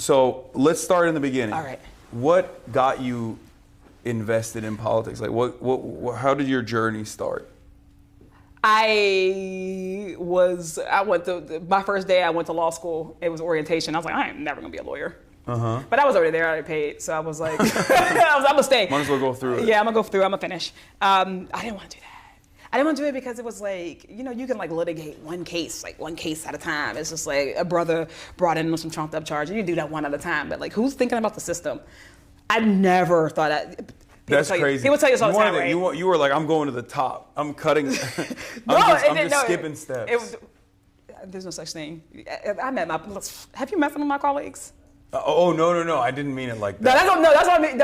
So let's start in the beginning. All right. What got you invested in politics? Like, how did your journey start? My first day I went to law school. It was orientation. I was like, I am never gonna be a lawyer. But I was already there. I already paid, so I was like, I'm gonna stay. Might as well go through it. Yeah, I'm gonna go through. I'm gonna finish. I didn't want to do that. I didn't want to do it because it was like, you can like litigate one case at a time. It's just like a brother brought in some trumped up charge, and you do that one at a time. But like, who's thinking about the system? I never thought that. That's crazy. People tell you this all the time, right? You were like, I'm going to the top. I'm cutting. I'm just skipping steps. There's no such thing. Have you met some of my colleagues? No. I didn't mean it like that. That's what I mean.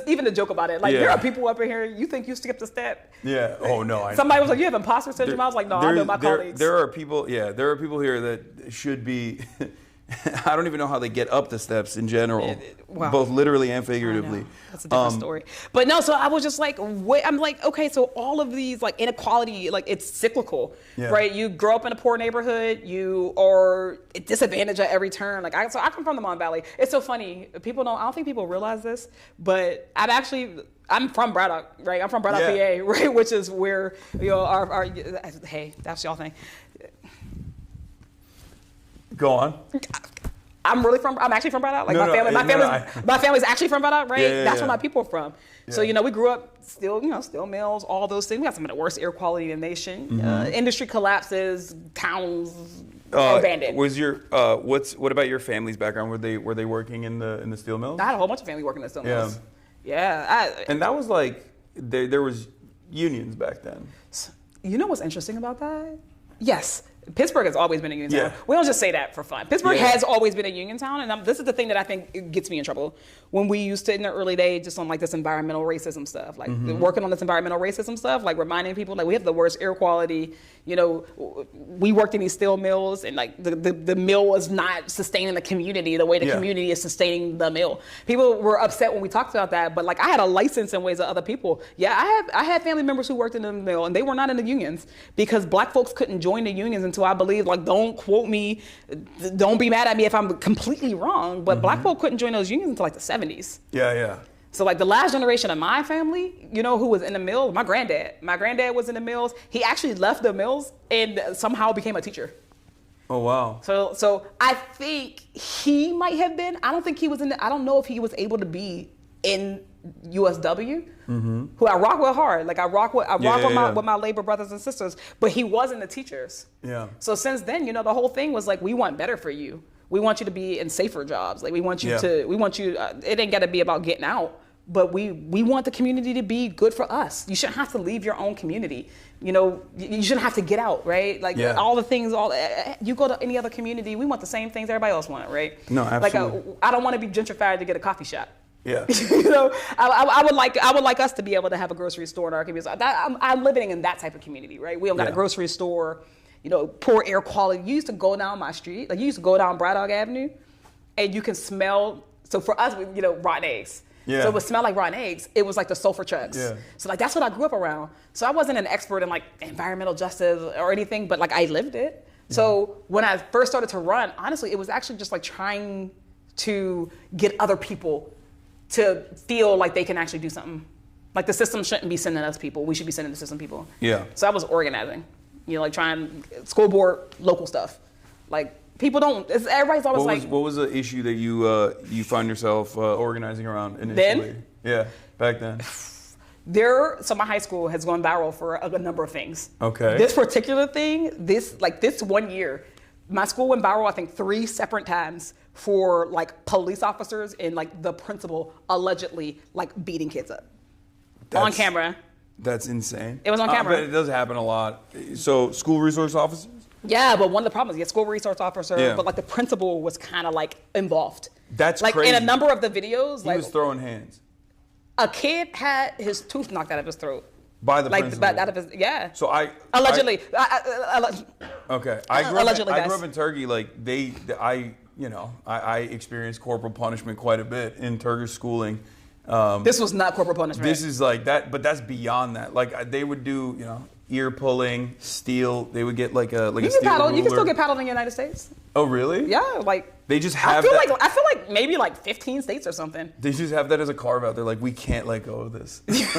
Even the joke about it. Like, there are people up in here, you think you skipped a step. Yeah. Oh, no. Somebody was like, you have imposter syndrome. I was like, no, I know my colleagues. There are people here that should be, I don't even know how they get up the steps in general, both literally and figuratively. That's a different story. But no, so I was just like, I'm like, okay, so all of these like inequality, like it's cyclical, right? You grow up in a poor neighborhood, you are disadvantaged at every turn. Like I come from the Mon Valley. It's so funny. I don't think people realize this, but I'm from Braddock, right? I'm from Braddock, PA, right? Which is where, our hey, that's y'all thing. Go on. I'm actually from Braddock. Like my family's actually from Braddock, right? That's where my people are from. Yeah. So, we grew up steel mills, all those things. We got some of the worst air quality in the nation. Industry collapses, towns abandoned. Was your what about your family's background? Were they working in the steel mills? I had a whole bunch of family working in the steel mills. Yeah. And that was like there was unions back then. You know what's interesting about that? Yes. Pittsburgh has always been a union town. We don't just say that for fun. Pittsburgh has always been a union town, and this is the thing that I think gets me in trouble. When we used to, in the early days, just on like this environmental racism stuff, like working on this environmental racism stuff, like reminding people like we have the worst air quality. We worked in these steel mills, and like the mill was not sustaining the community the way the community is sustaining the mill. People were upset when we talked about that, but like I had a license in ways of other people. Yeah, I had family members who worked in the mill, and they were not in the unions because black folks couldn't join the unions until I believe, like, don't quote me, don't be mad at me if I'm completely wrong, but black folk couldn't join those unions until like the 70s. Yeah. So like the last generation of my family, who was in the mill, my granddad was in the mills. He actually left the mills and somehow became a teacher. Oh, wow. So I think he might have been, I don't know if he was able to be in USW, who I rock with hard. Like I rock with my labor brothers and sisters, but he wasn't the teachers. Yeah. So since then, the whole thing was like, we want better for you. We want you to be in safer jobs. Like we want you it ain't got to be about getting out, but we want the community to be good for us. You shouldn't have to leave your own community. You shouldn't have to get out, right? Like all the things, you go to any other community, we want the same things everybody else want, right? No, absolutely. Like I don't want to be gentrified to get a coffee shop. Yeah. I would like us to be able to have a grocery store in our community. I'm living in that type of community, right? We don't got a grocery store, poor air quality. You used to go down my street, like you used to go down Braddock Avenue, and you can smell. So for us, rotten eggs. Yeah. So it would smell like rotten eggs. It was like the sulfur trucks. Yeah. So like that's what I grew up around. So I wasn't an expert in like environmental justice or anything, but like I lived it. Yeah. So when I first started to run, honestly, it was actually just like trying to get other people to feel like they can actually do something. Like the system shouldn't be sending us people. We should be sending the system people. Yeah. So I was organizing, like trying school board, local stuff. Like people don't, everybody's always what was the issue that you find yourself organizing around initially? Then? Yeah, back then. So my high school has gone viral for a number of things. Okay. This particular thing, this 1 year, my school went viral, I think 3 separate times for like police officers and like the principal allegedly like beating kids up on camera. That's insane. It was on camera. But it does happen a lot. So school resource officers? Yeah, but one of the problems, you get school resource officer, but like the principal was kind of like involved. That's like crazy. In a number of the videos. He was throwing hands. A kid had his tooth knocked out of his throat. By the principal? Out of his, So allegedly. Okay. I grew up in Turkey. Like I experienced corporal punishment quite a bit in Turkish schooling. This was not corporal punishment. This is like that, but that's beyond that. Like they would do, ear pulling, steel. They would get like a steel ruler. You can still get paddled in the United States. Oh, really? Yeah, like They just have I feel like maybe like 15 states or something. They just have that as a carve out. They're like, we can't let go of this. This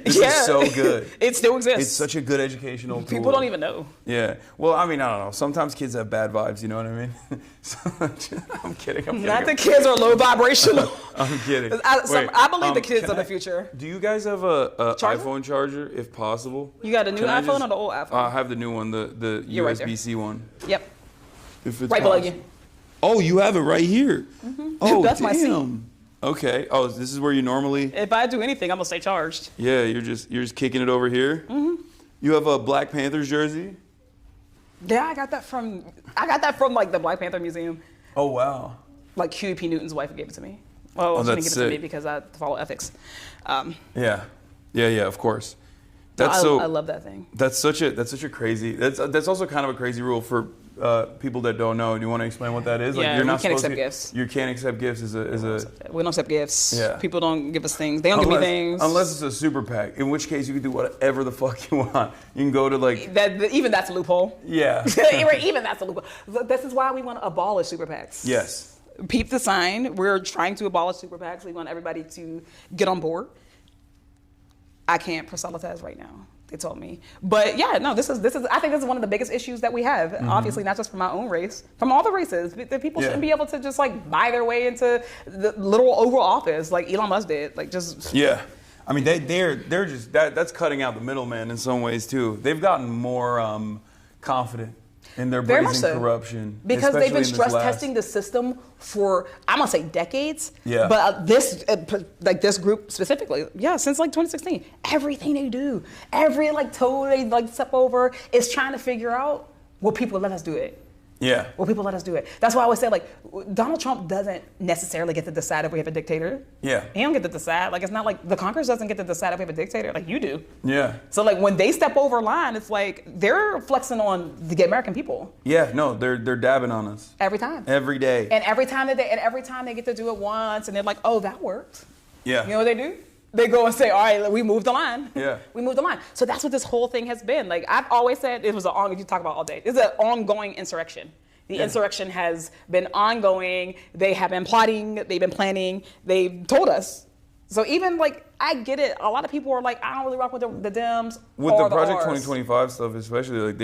is so good. It still exists. It's such a good educational tool. People don't even know. Yeah. Well, I mean, I don't know. Sometimes kids have bad vibes, you know what I mean? I'm kidding. Not the kids are low vibrational. I'm kidding. I believe the kids are the future. Do you guys have a iPhone charger, if possible? You got a new iPhone or the old iPhone? I have the new one, the USB-C one. Yep. If it's right below you. Oh, you have it right here. Mm-hmm. Oh, that's my seat. Okay. Oh, this is where you normally. If I do anything, I'm gonna stay charged. Yeah, you're just kicking it over here. Mm-hmm. You have a Black Panthers jersey. Yeah, I got that from like the Black Panther Museum. Oh wow. Like Huey P. Newton's wife gave it to me. Well, she didn't give it to me because I follow ethics. Yeah, of course. I love that thing. That's such a crazy. That's also kind of a crazy rule for people that don't know. Do you want to explain what that is? Yeah, you're not we can't accept gifts. You can't accept gifts We don't accept gifts. Yeah. People don't give us things. They don't give me things. Unless it's a super PAC, in which case you can do whatever the fuck you want. You can go to like even that's a loophole. Yeah. Even that's a loophole. This is why we want to abolish super PACs. Yes. Peep the sign. We're trying to abolish super PACs. We want everybody to get on board. I can't proselytize right now. They told me, but yeah, no. This is. I think this is one of the biggest issues that we have. Mm-hmm. Obviously, not just from my own race, from all the races. That people shouldn't be able to just like buy their way into the little Oval Office like Elon Musk did. Like just. Yeah, I mean they're just that's cutting out the middleman in some ways too. They've gotten more confident in their brazen corruption because they've been stress testing the system for I'm gonna say decades. Yeah. But this group specifically, since like 2016, everything they do, every like toe they like step over is trying to figure out will people let us do it. Yeah. Will people let us do it? That's why I always say, like, Donald Trump doesn't necessarily get to decide if we have a dictator. Yeah. He don't get to decide. Like, it's not like the Congress doesn't get to decide if we have a dictator. Like, you do. Yeah. So, like, when they step over line, it's like they're flexing on the American people. Yeah. No, they're dabbing on us. Every time. Every day. And every time they get to do it once, and they're like, oh, that worked. Yeah. You know what they do? They go and say, all right, we moved the line. Yeah. We moved the line. So that's what this whole thing has been. Like, I've always said it was you talk about all day. It's an ongoing insurrection. The insurrection has been ongoing. They have been plotting. They've been planning. They've told us. So even like, I get it. A lot of people are like, I don't really rock with the Dems. With the Project 2025 stuff, especially, like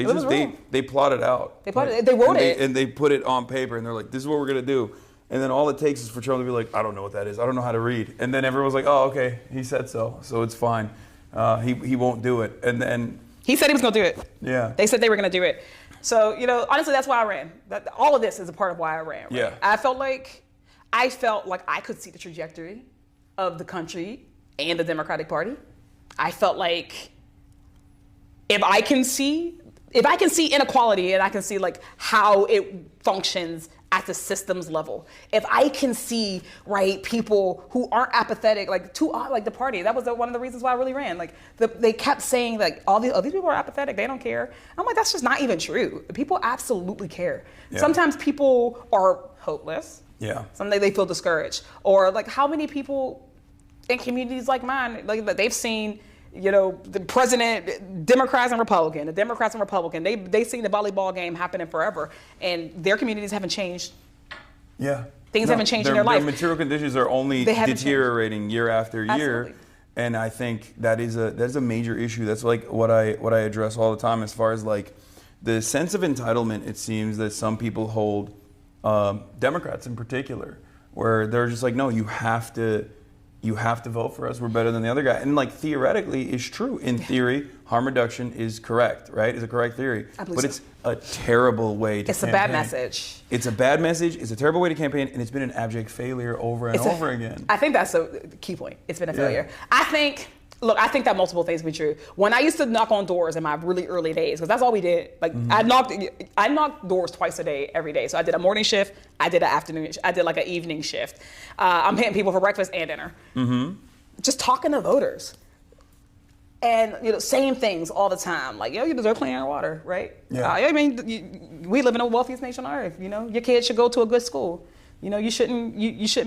they plotted out. They wrote it. And they put it on paper, and they're like, this is what we're gonna do. And then all it takes is for Trump to be like, I don't know what that is. I don't know how to read. And then everyone's like, oh, okay, he said so it's fine. He won't do it. And then he said he was gonna do it. Yeah. They said they were gonna do it. So, honestly, that's why I ran. All of this is a part of why I ran. Right? Yeah. I felt like I could see the trajectory of the country and the Democratic Party. I felt like if I can see inequality and I can see like how it functions at the systems level, if I can see people who aren't apathetic to the party, that was one of the reasons why I really ran. Like they kept saying like all these people are apathetic, they don't care. I'm like, that's just not even true. People absolutely care. Yeah. Sometimes people are hopeless. Yeah. Someday they feel discouraged, or like how many people in communities like mine, like they've seen. The president, Democrats and Republican, they've seen the volleyball game happening forever, and their communities haven't changed. Yeah. Things haven't changed in their life. Their material conditions are only deteriorating year after year. Absolutely. And I think that is a major issue. That's like what I address all the time as far as like the sense of entitlement, it seems that some people hold, Democrats in particular, where they're just like, no, you have to vote for us. We're better than the other guy. And like theoretically is true. In theory, harm reduction is correct, right? It's a correct theory. But it's a terrible way to campaign. It's a bad message. It's a bad message. It's a terrible way to campaign, and it's been an abject failure over and over again. I think that's a key point. It's been a failure. I think that multiple things be true. When I used to knock on doors in my really early days, because that's all we did. Like I knocked doors twice a day, every day. So I did a morning shift, I did an afternoon, I did like an evening shift. I'm hitting people for breakfast and dinner. Mm-hmm. Just talking to voters. And same things all the time. Like, you deserve clean air and water, right? Yeah. We live in the wealthiest nation on earth. Your kids should go to a good school. You shouldn't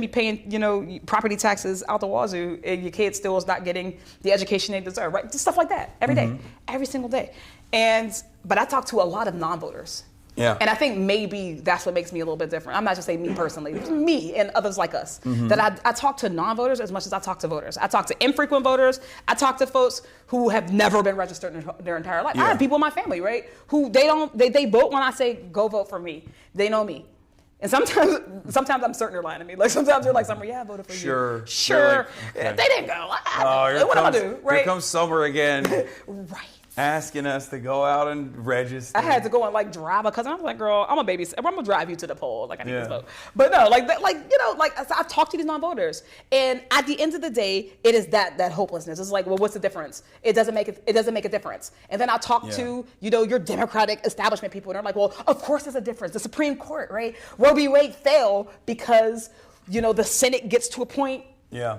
be paying, property taxes out the wazoo and your kid still is not getting the education they deserve, right? Just stuff like that every day, every single day. But I talk to a lot of non-voters. Yeah. And I think maybe that's what makes me a little bit different. I'm not just saying me personally, me and others like us. That I talk to non-voters as much as I talk to voters. I talk to infrequent voters. I talk to folks who have never been registered in their entire life. Yeah. I have people in my family, right, who they vote when I say go vote for me. They know me. And sometimes I'm certain they're lying to me. Like sometimes they're like, "Summer, yeah, I voted for you." Sure. Like, okay. They didn't go. What am I do? Right? Here comes Summer again. Right. Asking us to go out and register. I had to go and like drive a cousin. I was like, "Girl, I'm gonna drive you to the poll. Like I need this vote." But no, I've talked to these non-voters, and at the end of the day, it is that hopelessness. It's like, well, what's the difference? It doesn't make a difference. And then I talk to your Democratic establishment people, and they're like, well, of course there's a difference. The Supreme Court, right? Roe v. Wade fell because the Senate gets to a point. Yeah.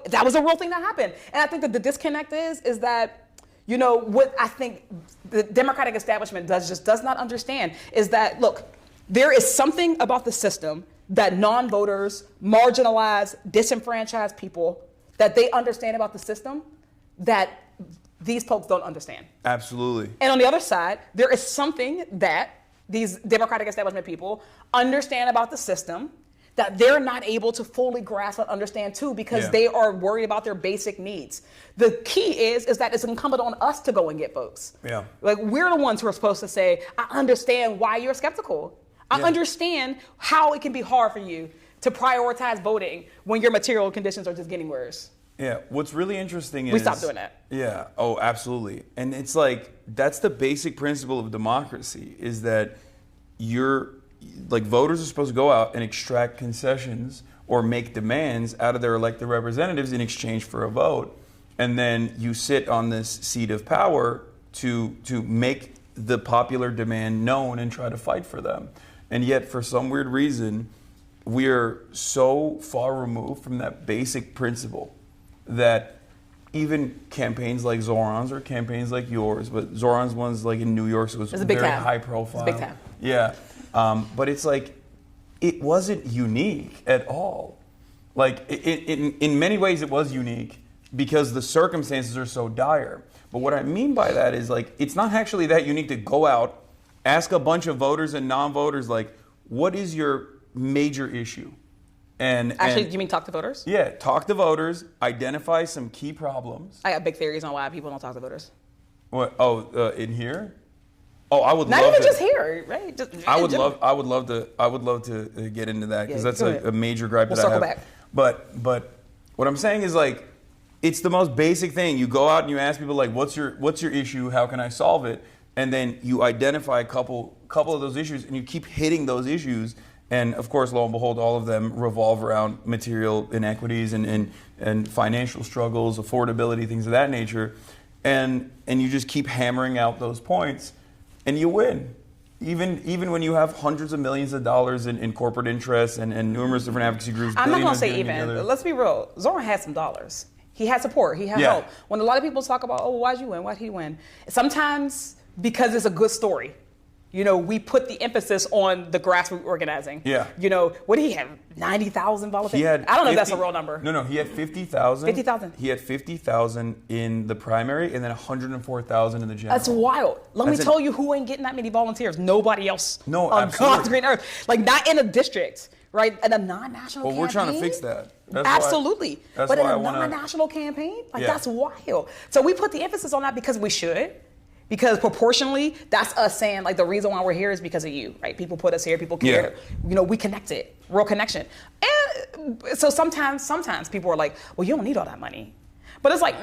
That was a real thing that happened, and I think that the disconnect is that. What I think the Democratic establishment does not understand is that, look, there is something about the system that non-voters, marginalized, disenfranchised people, that they understand about the system that these folks don't understand. Absolutely. And on the other side, there is something that these Democratic establishment people understand about the system that they're not able to fully grasp and understand too, because they are worried about their basic needs. The key is that it's incumbent on us to go and get folks. Yeah. Like we're the ones who are supposed to say, I understand why you're skeptical. I understand how it can be hard for you to prioritize voting when your material conditions are just getting worse. Yeah, what's really interesting is... We stopped doing that. Yeah, oh, absolutely. And it's like, that's the basic principle of democracy, is that voters are supposed to go out and extract concessions or make demands out of their elected representatives in exchange for a vote. And then you sit on this seat of power to make the popular demand known and try to fight for them. And yet, for some weird reason, we're so far removed from that basic principle that even campaigns like Zoran's or campaigns like yours, but Zoran's one's like in New York, so it's very high profile. It's a big time. Yeah. But it's like, it wasn't unique at all. Like, in many ways it was unique because the circumstances are so dire. But what I mean by that is, like, it's not actually that unique to go out, ask a bunch of voters and non-voters, like, what is your major issue? Actually, do you mean talk to voters? Yeah, talk to voters, identify some key problems. I got big theories on why people don't talk to voters. What? Oh, in here? Oh, I would not love even to, just here, right? Just I would love to get into that because that's a major gripe that I have. We'll circle back. But what I'm saying is, like, it's the most basic thing. You go out and you ask people, like, what's your issue? How can I solve it? And then you identify a couple of those issues, and you keep hitting those issues. And of course, lo and behold, all of them revolve around material inequities and financial struggles, affordability, things of that nature. And you just keep hammering out those points. And you win, even when you have hundreds of millions of dollars in corporate interests and numerous different advocacy groups. I'm not going to say even. Together. Let's be real. Zoran had some dollars. He had support. He had help. When a lot of people talk about, oh, why'd you win? Why'd he win? Sometimes because it's a good story. We put the emphasis on the grassroots organizing. Yeah. What did he have? 90,000 volunteers? I don't know if that's a real number. No, he had 50,000. 50,000. He had 50,000 in the primary and then 104,000 in the general. That's wild. Let me tell you who ain't getting that many volunteers. Nobody else. No, on absolutely. God's green earth. Like, not in a district, right? In a non-national campaign. Well, we're trying to fix that. Absolutely. But in a non-national campaign, that's wild. So we put the emphasis on that because we should. Because proportionally, that's us saying, like, the reason why we're here is because of you, right? People put us here, people care. We connected, real connection. And so sometimes people are like, well, you don't need all that money. But it's like,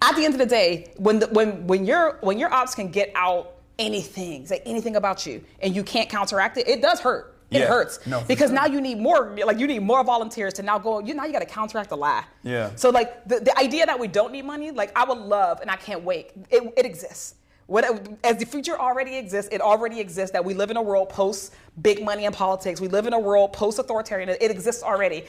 At the end of the day, when your ops can get out anything, say anything about you, and you can't counteract it, it does hurt. It hurts because now you need more. Like you need more volunteers to now go. Now you got to counteract the lie. Yeah. So like the idea that we don't need money, like I would love, and I can't wait. It exists. As the future already exists, it already exists that we live in a world post big money in politics. We live in a world post authoritarian. It exists already,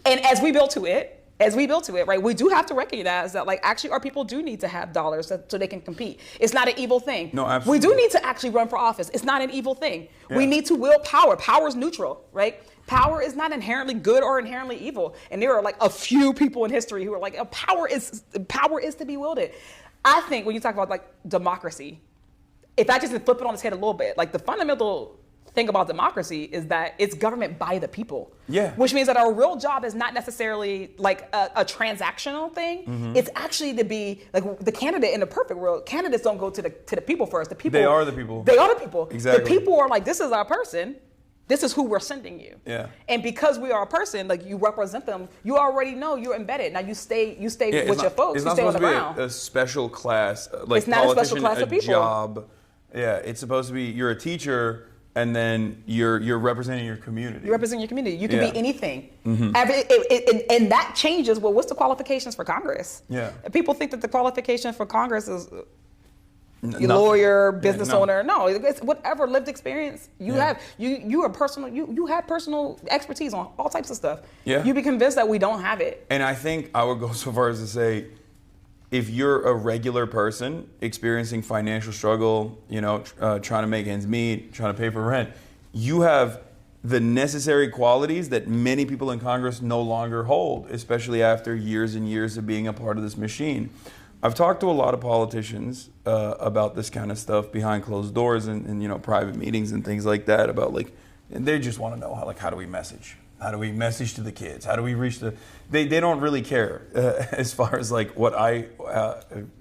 and as we build to it, right, we do have to recognize that, like, actually our people do need to have dollars so they can compete. It's not an evil thing. No, absolutely. We do need to actually run for office. It's not an evil thing. Yeah. We need to wield power. Power is neutral, right? Power is not inherently good or inherently evil. And there are, like, a few people in history who are like, power is to be wielded. I think when you talk about, like, democracy, if I just flip it on its head a little bit, like the fundamental thing about democracy is that it's government by the people. Yeah. Which means that our real job is not necessarily like a transactional thing. It's actually to be like the candidate in the perfect world. Candidates don't go to the people first. The people. They are the people. They are the people. Exactly. The people are like, this is our person. This is who we're sending you. Yeah. And because we are a person, like you represent them, you already know you're embedded. Now you stay with your folks. You stay on the ground. It's not supposed to be a special class, like it's not a special class of people. Job. Yeah, it's supposed to be you're a teacher, and then you're representing your community. You're representing your community. You can be anything. And that changes. Well, what's the qualifications for Congress? Yeah. People think that the qualification for Congress is lawyer, business owner. No, it's whatever lived experience you have. You are personal. You have personal expertise on all types of stuff. Yeah. You be convinced that we don't have it. And I think I would go so far as to say, if you're a regular person experiencing financial struggle, trying to make ends meet, trying to pay for rent, you have the necessary qualities that many people in Congress no longer hold, especially after years and years of being a part of this machine. I've talked to a lot of politicians about this kind of stuff behind closed doors and private meetings and things like that about and they just want to know how do we message? How do we message to the kids? How do we reach they don't really care as far as what I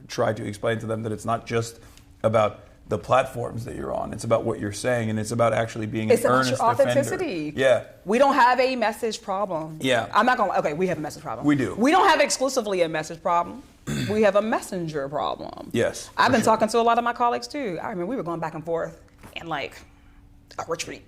try to explain to them, that it's not just about the platforms that you're on. It's about what you're saying, and it's about actually being an earnest defender. It's about your authenticity. Yeah. We don't have a message problem. Yeah. I'm not going to, we have a message problem. We do. We don't have exclusively a message problem. We have a messenger problem. Yes. I've been talking to a lot of my colleagues too. I remember we were going back and forth in a retreat.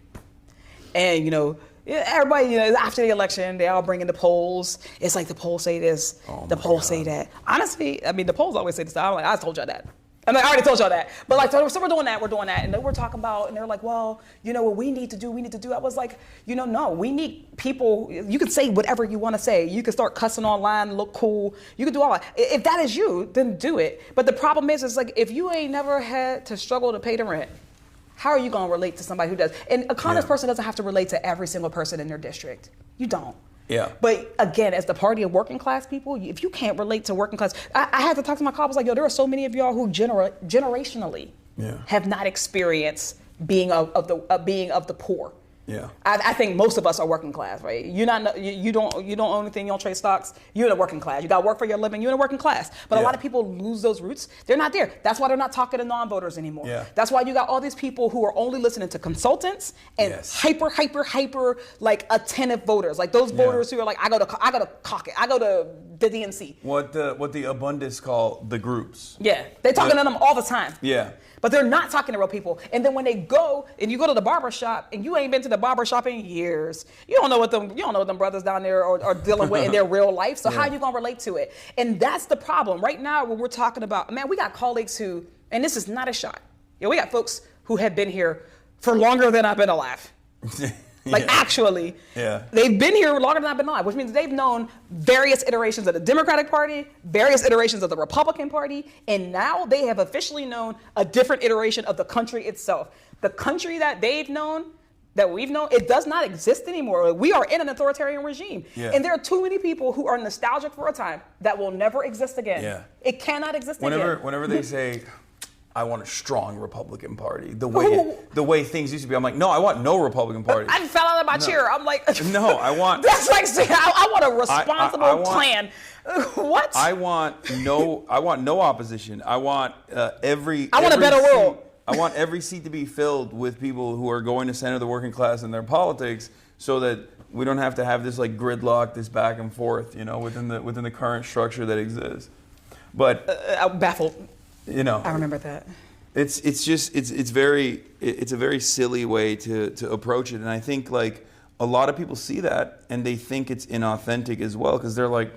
And, everybody, after the election, they all bring in the polls. It's like the polls say this, the polls say that. Honestly, the polls always say this. I'm like, I told y'all that. I'm like, I already told y'all that. But so we're doing that. And then we're talking about, and they're like, well, what we need to do. I was like, no, we need people. You can say whatever you want to say. You can start cussing online, look cool. You can do all that. If that is you, then do it. But the problem is if you ain't never had to struggle to pay the rent, how are you going to relate to somebody who does? And a honest person doesn't have to relate to every single person in their district. You don't. Yeah. But again, as the party of working class people, if you can't relate to working class, I had to talk to my colleagues there are so many of y'all who generationally have not experienced being of the poor. Yeah. I think most of us are working class, right? You don't own anything, you don't trade stocks. You're in a working class. You got to work for your living. You're in a working class. But a lot of people lose those roots. They're not there. That's why they're not talking to non-voters anymore. Yeah. That's why you got all these people who are only listening to consultants and hyper attentive voters. Like those voters who are like, I go to caucus. I go to the DNC. What the abundance call the groups. Yeah. They're talking to them all the time. Yeah. But they're not talking to real people. And then when they go and you go to the barber shop and you ain't been to the barber shop in years, you don't know what them brothers down there are dealing with in their real life. So how are you gonna relate to it? And that's the problem. Right now when we're talking about, we got colleagues who, and this is not a shot. We got folks who have been here for longer than I've been alive. Actually, they've been here longer than I've been alive, which means they've known various iterations of the Democratic Party, various iterations of the Republican Party, and now they have officially known a different iteration of the country itself. The country that they've known, that we've known, it does not exist anymore. We are in an authoritarian regime. Yeah. And there are too many people who are nostalgic for a time that will never exist again. Yeah. It cannot exist again. Whenever they say, I want a strong Republican Party, the way things used to be, I'm like, no, I want no Republican Party. I fell out of my chair. I'm like, no, I want. That's like saying I want a responsible plan. What? I want no opposition. I want every. I want a better world. I want every seat to be filled with people who are going to center the working class in their politics, so that we don't have to have this gridlock, this back and forth, within the current structure that exists. But I'm baffled. I remember that. It's a very silly way to approach it, and I think a lot of people see that and they think it's inauthentic as well, because they're like,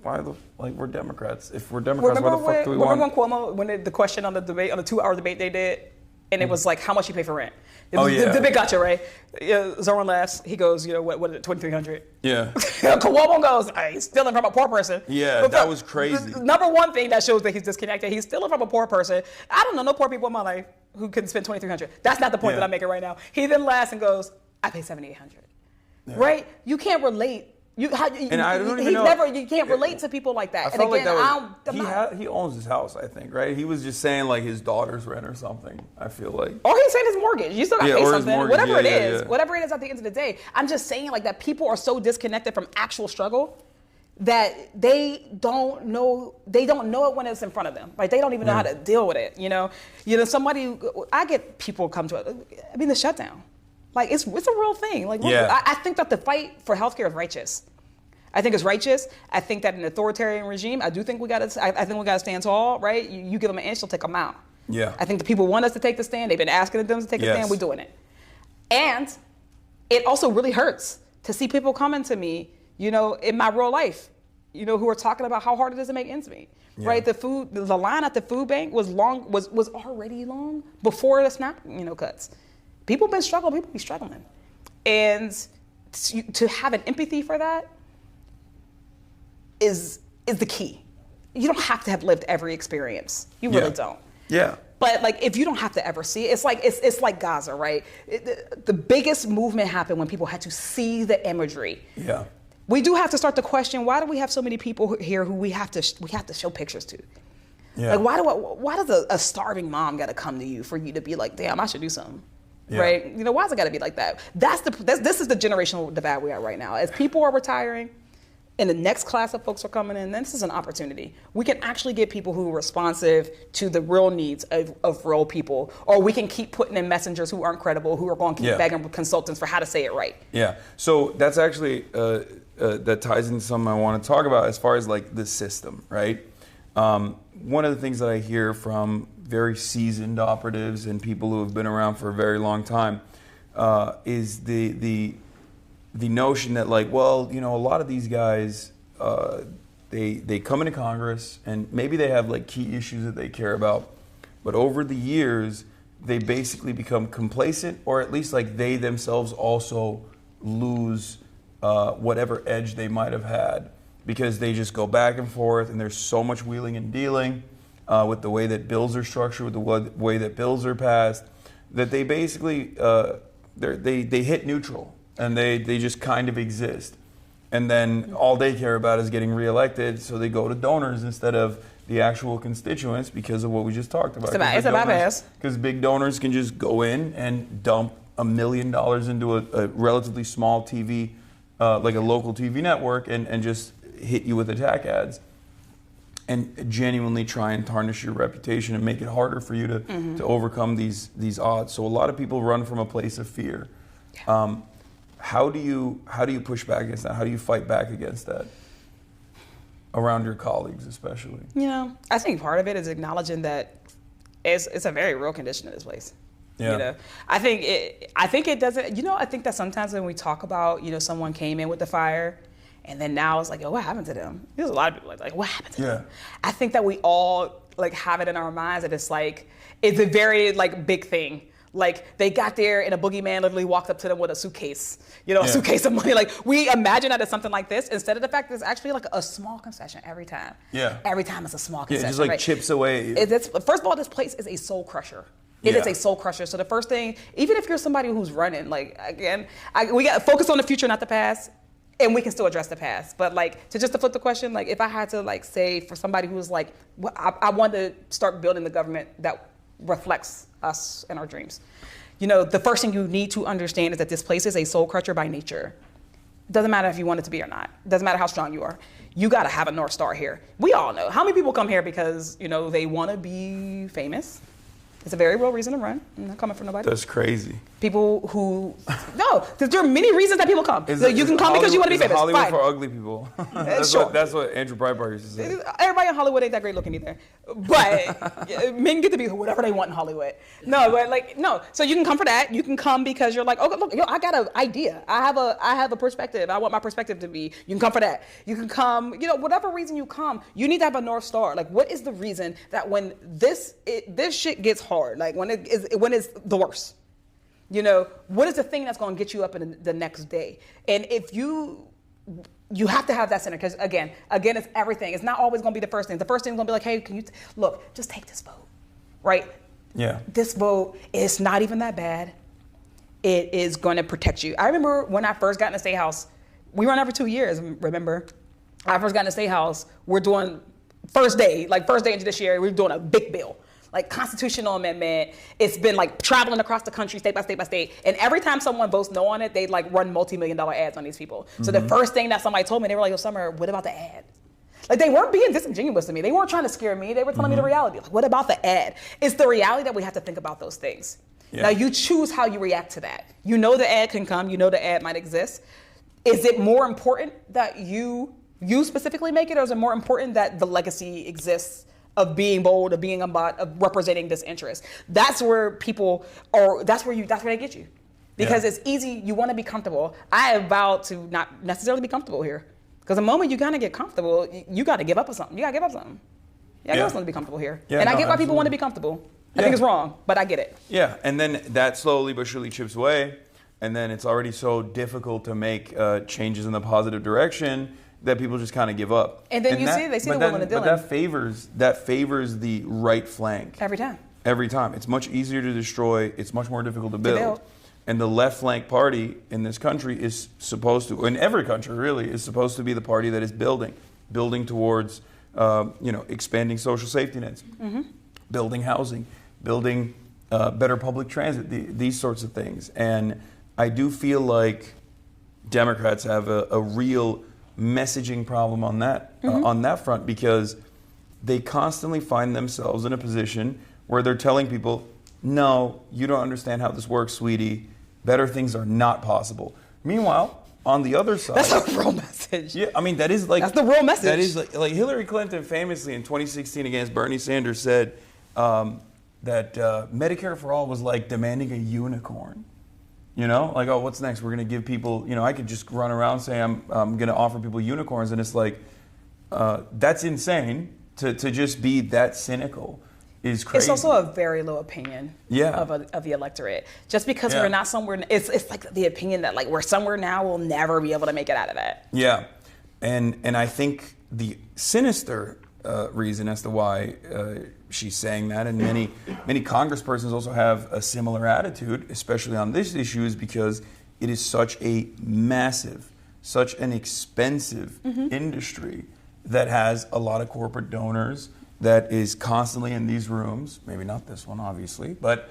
we're Democrats. If we're Democrats, why the fuck do we want? Remember when Cuomo, when the question on the 2-hour debate they did, and it was how much you pay for rent? The big gotcha, right? Zorn laughs. He goes, what is it, $2,300? Yeah. Cuomo goes, he's stealing from a poor person. Yeah, that was crazy. The number one thing that shows that he's disconnected, he's stealing from a poor person. I don't know no poor people in my life who can spend $2,300. That's not the point that I'm making right now. He then laughs and goes, I pay $7,800. Yeah. Right? You can't relate And I don't even know. You can't relate to people like that. I and felt again, like he owns his house, I think, right? He was just saying like his daughter's rent or something, I feel like. Or he's saying his mortgage. You still got to pay something. Whatever it is at the end of the day. I'm just saying like that people are so disconnected from actual struggle that they don't know it when it's in front of them. Like they don't even know how to deal with it. I get people come to it. I mean, the shutdown. Like it's a real thing. Like I think that the fight for healthcare is righteous. I think it's righteous. I think that an authoritarian regime, I think we gotta stand tall, right? You give them an inch, they'll take them out. Yeah. I think the people want us to take the stand. They've been asking them to take a stand. We're doing it. And it also really hurts to see people coming to me, in my real life, who are talking about how hard it is to make ends meet. Yeah. Right? The line at the food bank was already long before the SNAP, cuts. People be struggling. And to have an empathy for that is the key. You don't have to have lived every experience. You really don't. Yeah. But like, if you don't have to ever see it, it's like Gaza, right? The biggest movement happened when people had to see the imagery. Yeah. We do have to start to question, why do we have so many people here who we have to show pictures to? Yeah. Like, why does a starving mom got to come to you for you to be like, damn, I should do something? Yeah. Right? Why's it got to be like that? This is the generational divide we are right now. As people are retiring and the next class of folks are coming in, this is an opportunity. We can actually get people who are responsive to the real needs of real people, or we can keep putting in messengers who aren't credible, who are going to keep begging consultants for how to say it right. Yeah. So that's actually, that ties into something I want to talk about as far as like the system, right? One of the things that I hear from very seasoned operatives and people who have been around for a very long time is the notion that like, well, a lot of these guys, they come into Congress and maybe they have like key issues that they care about, but over the years they basically become complacent, or at least like they themselves also lose whatever edge they might have had, because they just go back and forth and there's so much wheeling and dealing with the way that bills are structured, with the way that bills are passed, that they basically they hit neutral and they just kind of exist. And then all they care about is getting reelected, so they go to donors instead of the actual constituents because of what we just talked about. It's a bypass. Because big donors can just go in and dump $1 million into a relatively small TV, like a local TV network, and just hit you with attack ads and genuinely try and tarnish your reputation and make it harder for you to overcome these odds. So a lot of people run from a place of fear. Yeah. How do you push back against that? How do you fight back against that around your colleagues, especially? I think part of it is acknowledging that it's a very real condition in this place. Yeah. I think it doesn't. I think that sometimes when we talk about someone came in with the fire, and then now it's like, what happened to them? There's a lot of people like, what happened to them? I think that we all like have it in our minds that it's a very like big thing. Like they got there and a boogeyman literally walked up to them with a suitcase, a suitcase of money. Like we imagine that it's something like this instead of the fact that it's actually like a small concession every time. Yeah. Every time it's a small concession. Yeah, it just like chips away. First of all, this place is a soul crusher. It is a soul crusher. So the first thing, even if you're somebody who's running, like again, we got to focus on the future, not the past. And we can still address the past. But like, to flip the question, like if I had to like say for somebody who's like, I want to start building the government that reflects us and our dreams. The first thing you need to understand is that this place is a soul crusher by nature. It doesn't matter if you want it to be or not. It doesn't matter how strong you are. You got to have a North Star here. We all know. How many people come here because, they want to be famous? It's a very real reason to run. I'm not coming for nobody. That's crazy. People who, no, there are many reasons that people come. You can come because you want to be famous. Hollywood Fine. for ugly people. That's what Andrew Breitbart used to say. Everybody in Hollywood ain't that great looking either. But men get to be whatever they want in Hollywood. No. So you can come for that. You can come because you're like, oh, look, I got an idea. I have a perspective. I want my perspective to be. You can come for that. You can come, whatever reason you come, you need to have a North Star. Like, what is the reason that when this shit gets hard, like when it's the worst, what is the thing that's going to get you up in the next day? And if you have to have that center, because again, it's everything. It's not always going to be the first thing. The first thing is going to be like, hey, can you look? Just take this vote, right? Yeah. This vote is not even that bad. It is going to protect you. I remember when I first got in the State House, we run every 2 years. Remember, I first got in the State House. We're doing first day in judiciary. We're doing a big bill, like constitutional amendment. It's been like traveling across the country, state by state by state. And every time someone votes no on it, they like run multi-million-dollar ads on these people. So the first thing that somebody told me, they were like, "Yo, Summer, what about the ad?" Like, they weren't being disingenuous to me. They weren't trying to scare me. They were telling me the reality. Like, what about the ad? It's the reality that we have to think about those things. Yeah. Now, you choose how you react to that. You know the ad can come. You know the ad might exist. Is it more important that you specifically make it, or is it more important that the legacy exists of being bold, of being of representing this interest? That's where people are. That's where they get you, because it's easy. You want to be comfortable. I have vowed to not necessarily be comfortable here, because the moment you kind of get comfortable, you got to give up on something. You got to give up something. Yeah, I give up something to be comfortable here, and I get why people want to be comfortable. I think it's wrong, but I get it. Yeah, and then that slowly but surely chips away, and then it's already so difficult to make changes in the positive direction that people just kind of give up. And then they see the woman of Dylan. But that favors the right flank. Every time. Every time. It's much easier to destroy. It's much more difficult to build. And the left flank party in this country is supposed to, in every country really, is supposed to be the party that is building towards, expanding social safety nets, building housing, building better public transit, these sorts of things. And I do feel like Democrats have a real messaging problem on that front, because they constantly find themselves in a position where they're telling people, no, you don't understand how this works, sweetie. Better things are not possible. Meanwhile, on the other side, that's a real message. Yeah, I mean, that's the real message. That is like Hillary Clinton famously in 2016 against Bernie Sanders said that Medicare for all was like demanding a unicorn. You know, like, oh, what's next? We're going to give people, I could just run around saying I'm going to offer people unicorns. And it's like, that's insane to just be that cynical is crazy. It's also a very low opinion of the electorate. Just because we're not somewhere, it's like the opinion that like we're somewhere now, we'll never be able to make it out of that. Yeah. And I think the sinister reason as to why she's saying that, and many congresspersons also have a similar attitude, especially on this issue, is because it is such a massive, such an expensive industry that has a lot of corporate donors, that is constantly in these rooms, maybe not this one obviously, but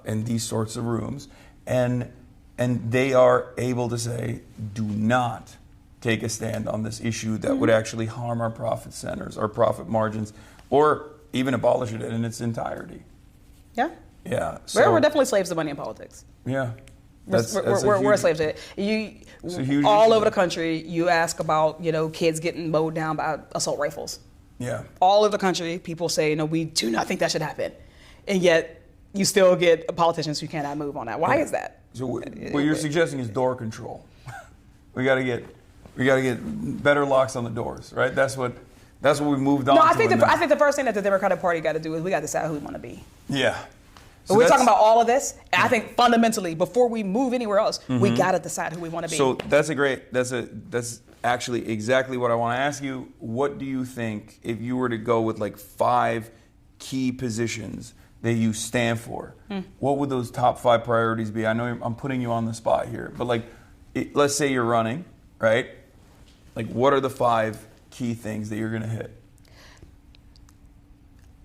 in these sorts of rooms, and they are able to say, do not take a stand on this issue that would actually harm our profit centers, our profit margins, or even abolish it in its entirety. Yeah. Yeah. So, we're definitely slaves to money in politics. Yeah. We're slaves to it. All over the country, you ask about, kids getting mowed down by assault rifles. Yeah. All over the country, people say, no, we do not think that should happen. And yet, you still get politicians who cannot move on that. Why is that? So what you're suggesting is door control. We got to get better locks on the doors, right? That's what we moved on. No, I think the first thing that the Democratic Party got to do is we got to decide who we want to be. Yeah. But we're talking about all of this, and I think fundamentally, before we move anywhere else, we got to decide who we want to be. So that's actually exactly what I want to ask you. What do you think, if you were to go with like 5 key positions that you stand for, what would those top 5 priorities be? I know I'm putting you on the spot here, but let's say you're running, right? Like, what are the 5 key things that you're going to hit?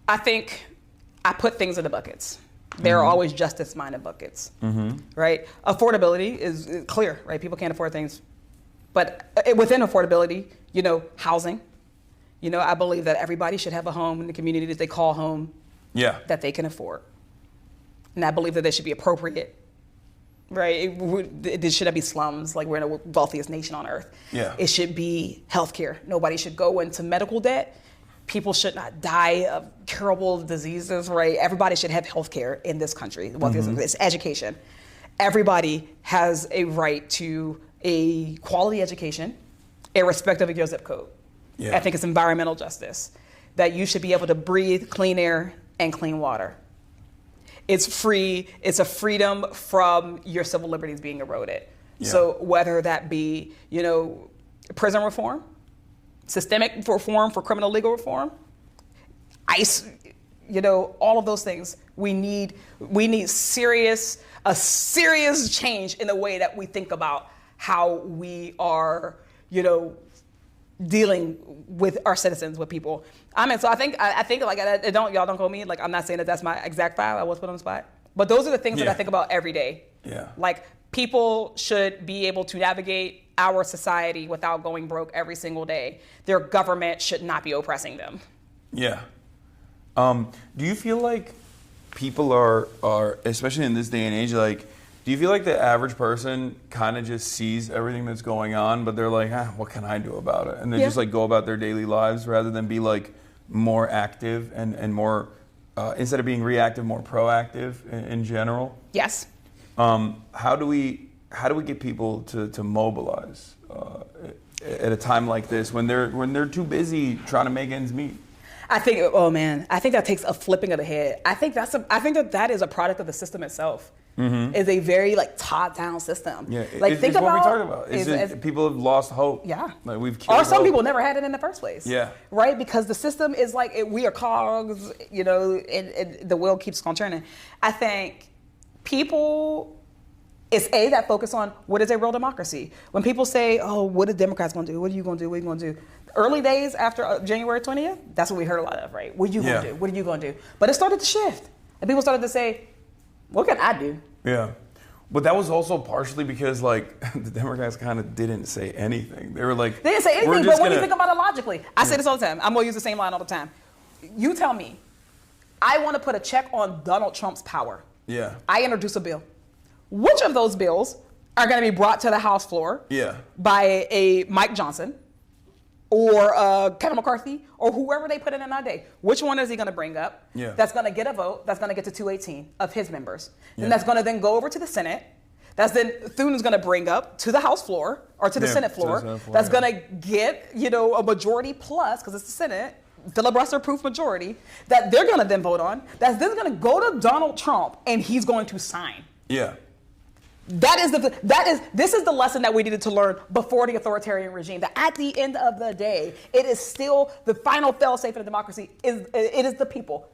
I think I put things in the buckets. There are always justice-minded buckets, right? Affordability is clear, right? People can't afford things. But within affordability, housing. I believe that everybody should have a home in the community that they call home that they can afford. And I believe that they should be appropriate, right? There shouldn't be slums, like we're in the wealthiest nation on earth. Yeah. It should be healthcare. Nobody should go into medical debt. People should not die of curable diseases, right? Everybody should have health care in this country. It's education. Everybody has a right to a quality education, irrespective of your zip code. Yeah. I think it's environmental justice, that you should be able to breathe clean air and clean water. It's free. It's a freedom from your civil liberties being eroded. Yeah. So whether that be, prison reform, systemic reform for criminal legal reform, ICE, all of those things. We need a serious change in the way that we think about how we are, dealing with our citizens, with people. So I think like, y'all don't quote me. Like, I'm not saying that that's my exact file. I was put on the spot. But those are the things that I think about every day. Yeah. Like, people should be able to navigate our society without going broke every single day. Their government should not be oppressing them. Yeah. Do you feel like people are, especially in this day and age, like, do you feel like the average person kind of just sees everything that's going on, but they're like, what can I do about it? And they just like go about their daily lives rather than be like more active and more, instead of being reactive, more proactive in general? Yes. How do we get people to mobilize at a time like this when they're too busy trying to make ends meet? I think that takes a flipping of the head. I think that is a product of the system itself. Mm-hmm. Is a very like top-down system. Yeah, like think about what we talked about. People have lost hope. Yeah, like we've killed or some hope. people never had it in the first place. Yeah, right, because the system is like we are cogs, and the wheel keeps on turning. I think people. It's that focus on what is a real democracy. When people say, "Oh, what are Democrats going to do? What are you going to do? What are you going to do?" Early days after January 20th, that's what we heard a lot of, right? What are you going to do? What are you going to do? But it started to shift, and people started to say, "What can I do?" Yeah, but that was also partially because like the Democrats kind of didn't say anything. They were like, they didn't say anything. But when you think about it logically, I say this all the time. I'm going to use the same line all the time. You tell me, I want to put a check on Donald Trump's power. Yeah. I introduce a bill. Which of those bills are going to be brought to the House floor by a Mike Johnson or Kevin McCarthy or whoever they put in our day? Which one is he going to bring up that's going to get a vote, that's going to get to 218 of his members? And that's going to then go over to the Senate. That's then Thune's going to bring up to the House floor or to the Senate floor. That's going to get, a majority plus, because it's the Senate, filibuster-proof majority, that they're going to then vote on. That's then going to go to Donald Trump, and he's going to sign. Yeah. This is the lesson that we needed to learn before the authoritarian regime. That at the end of the day, it is still the final fail-safe in a democracy. It is the people,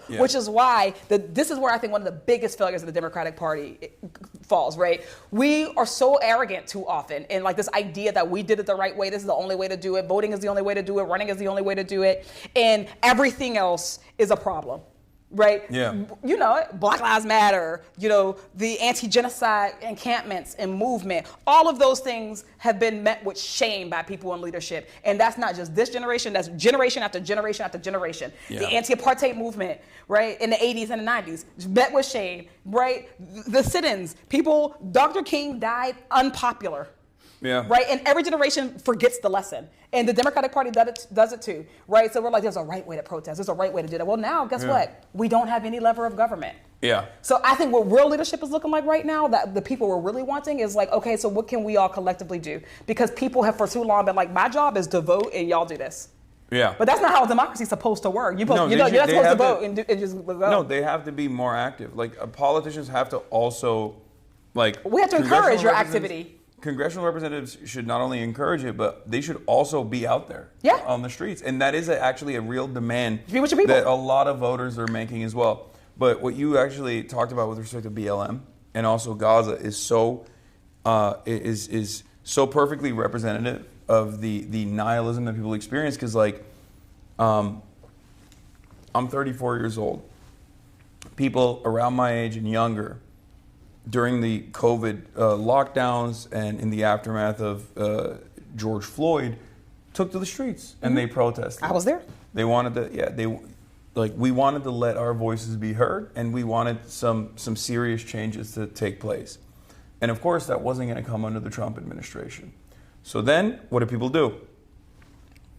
which is why this is where I think one of the biggest failures of the Democratic Party falls. Right? We are so arrogant too often, and like this idea that we did it the right way. This is the only way to do it. Voting is the only way to do it. Running is the only way to do it, and everything else is a problem. Right? Yeah. Black Lives Matter, the anti-genocide encampments and movement, all of those things have been met with shame by people in leadership. And that's not just this generation, that's generation after generation after generation. Yeah. The anti-apartheid movement, right, in the 80s and the 90s, met with shame, right? The sit-ins, Dr. King died unpopular. Yeah. Right? And every generation forgets the lesson. And the Democratic Party does it too. Right? So we're like, there's a right way to protest. There's a right way to do that. Well, now, guess what? We don't have any lever of government. Yeah. So I think what real leadership is looking like right now, that the people we're really wanting is like, okay, so what can we all collectively do? Because people have for too long been like, my job is to vote and y'all do this. Yeah. But that's not how democracy is supposed to work. You're not supposed to vote and just vote. No, they have to be more active. Like politicians have to also, like. We have to encourage your activity. Congressional representatives should not only encourage it, but they should also be out there on the streets. And that is actually a real demand that a lot of voters are making as well. But what you actually talked about with respect to BLM and also Gaza is so is so perfectly representative of the nihilism that people experience. Because I'm 34 years old. People around my age and younger, during the COVID lockdowns and in the aftermath of George Floyd, took to the streets and they protested. I was there. They wanted to, we wanted to let our voices be heard, and we wanted some serious changes to take place. And of course, that wasn't going to come under the Trump administration. So then, what did people do?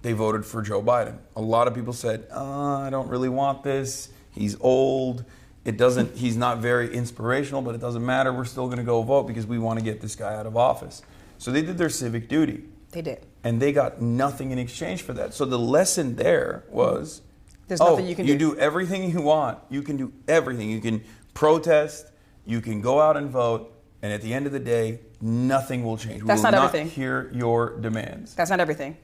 They voted for Joe Biden. A lot of people said, I don't really want this. He's old. He's not very inspirational, but it doesn't matter. We're still going to go vote because we want to get this guy out of office. So they did their civic duty. They did. And they got nothing in exchange for that. So the lesson there was, there's nothing you can do. You do everything you want. You can do everything. You can protest. You can go out and vote. And at the end of the day, nothing will change. That's not everything. We will not hear your demands. That's not everything.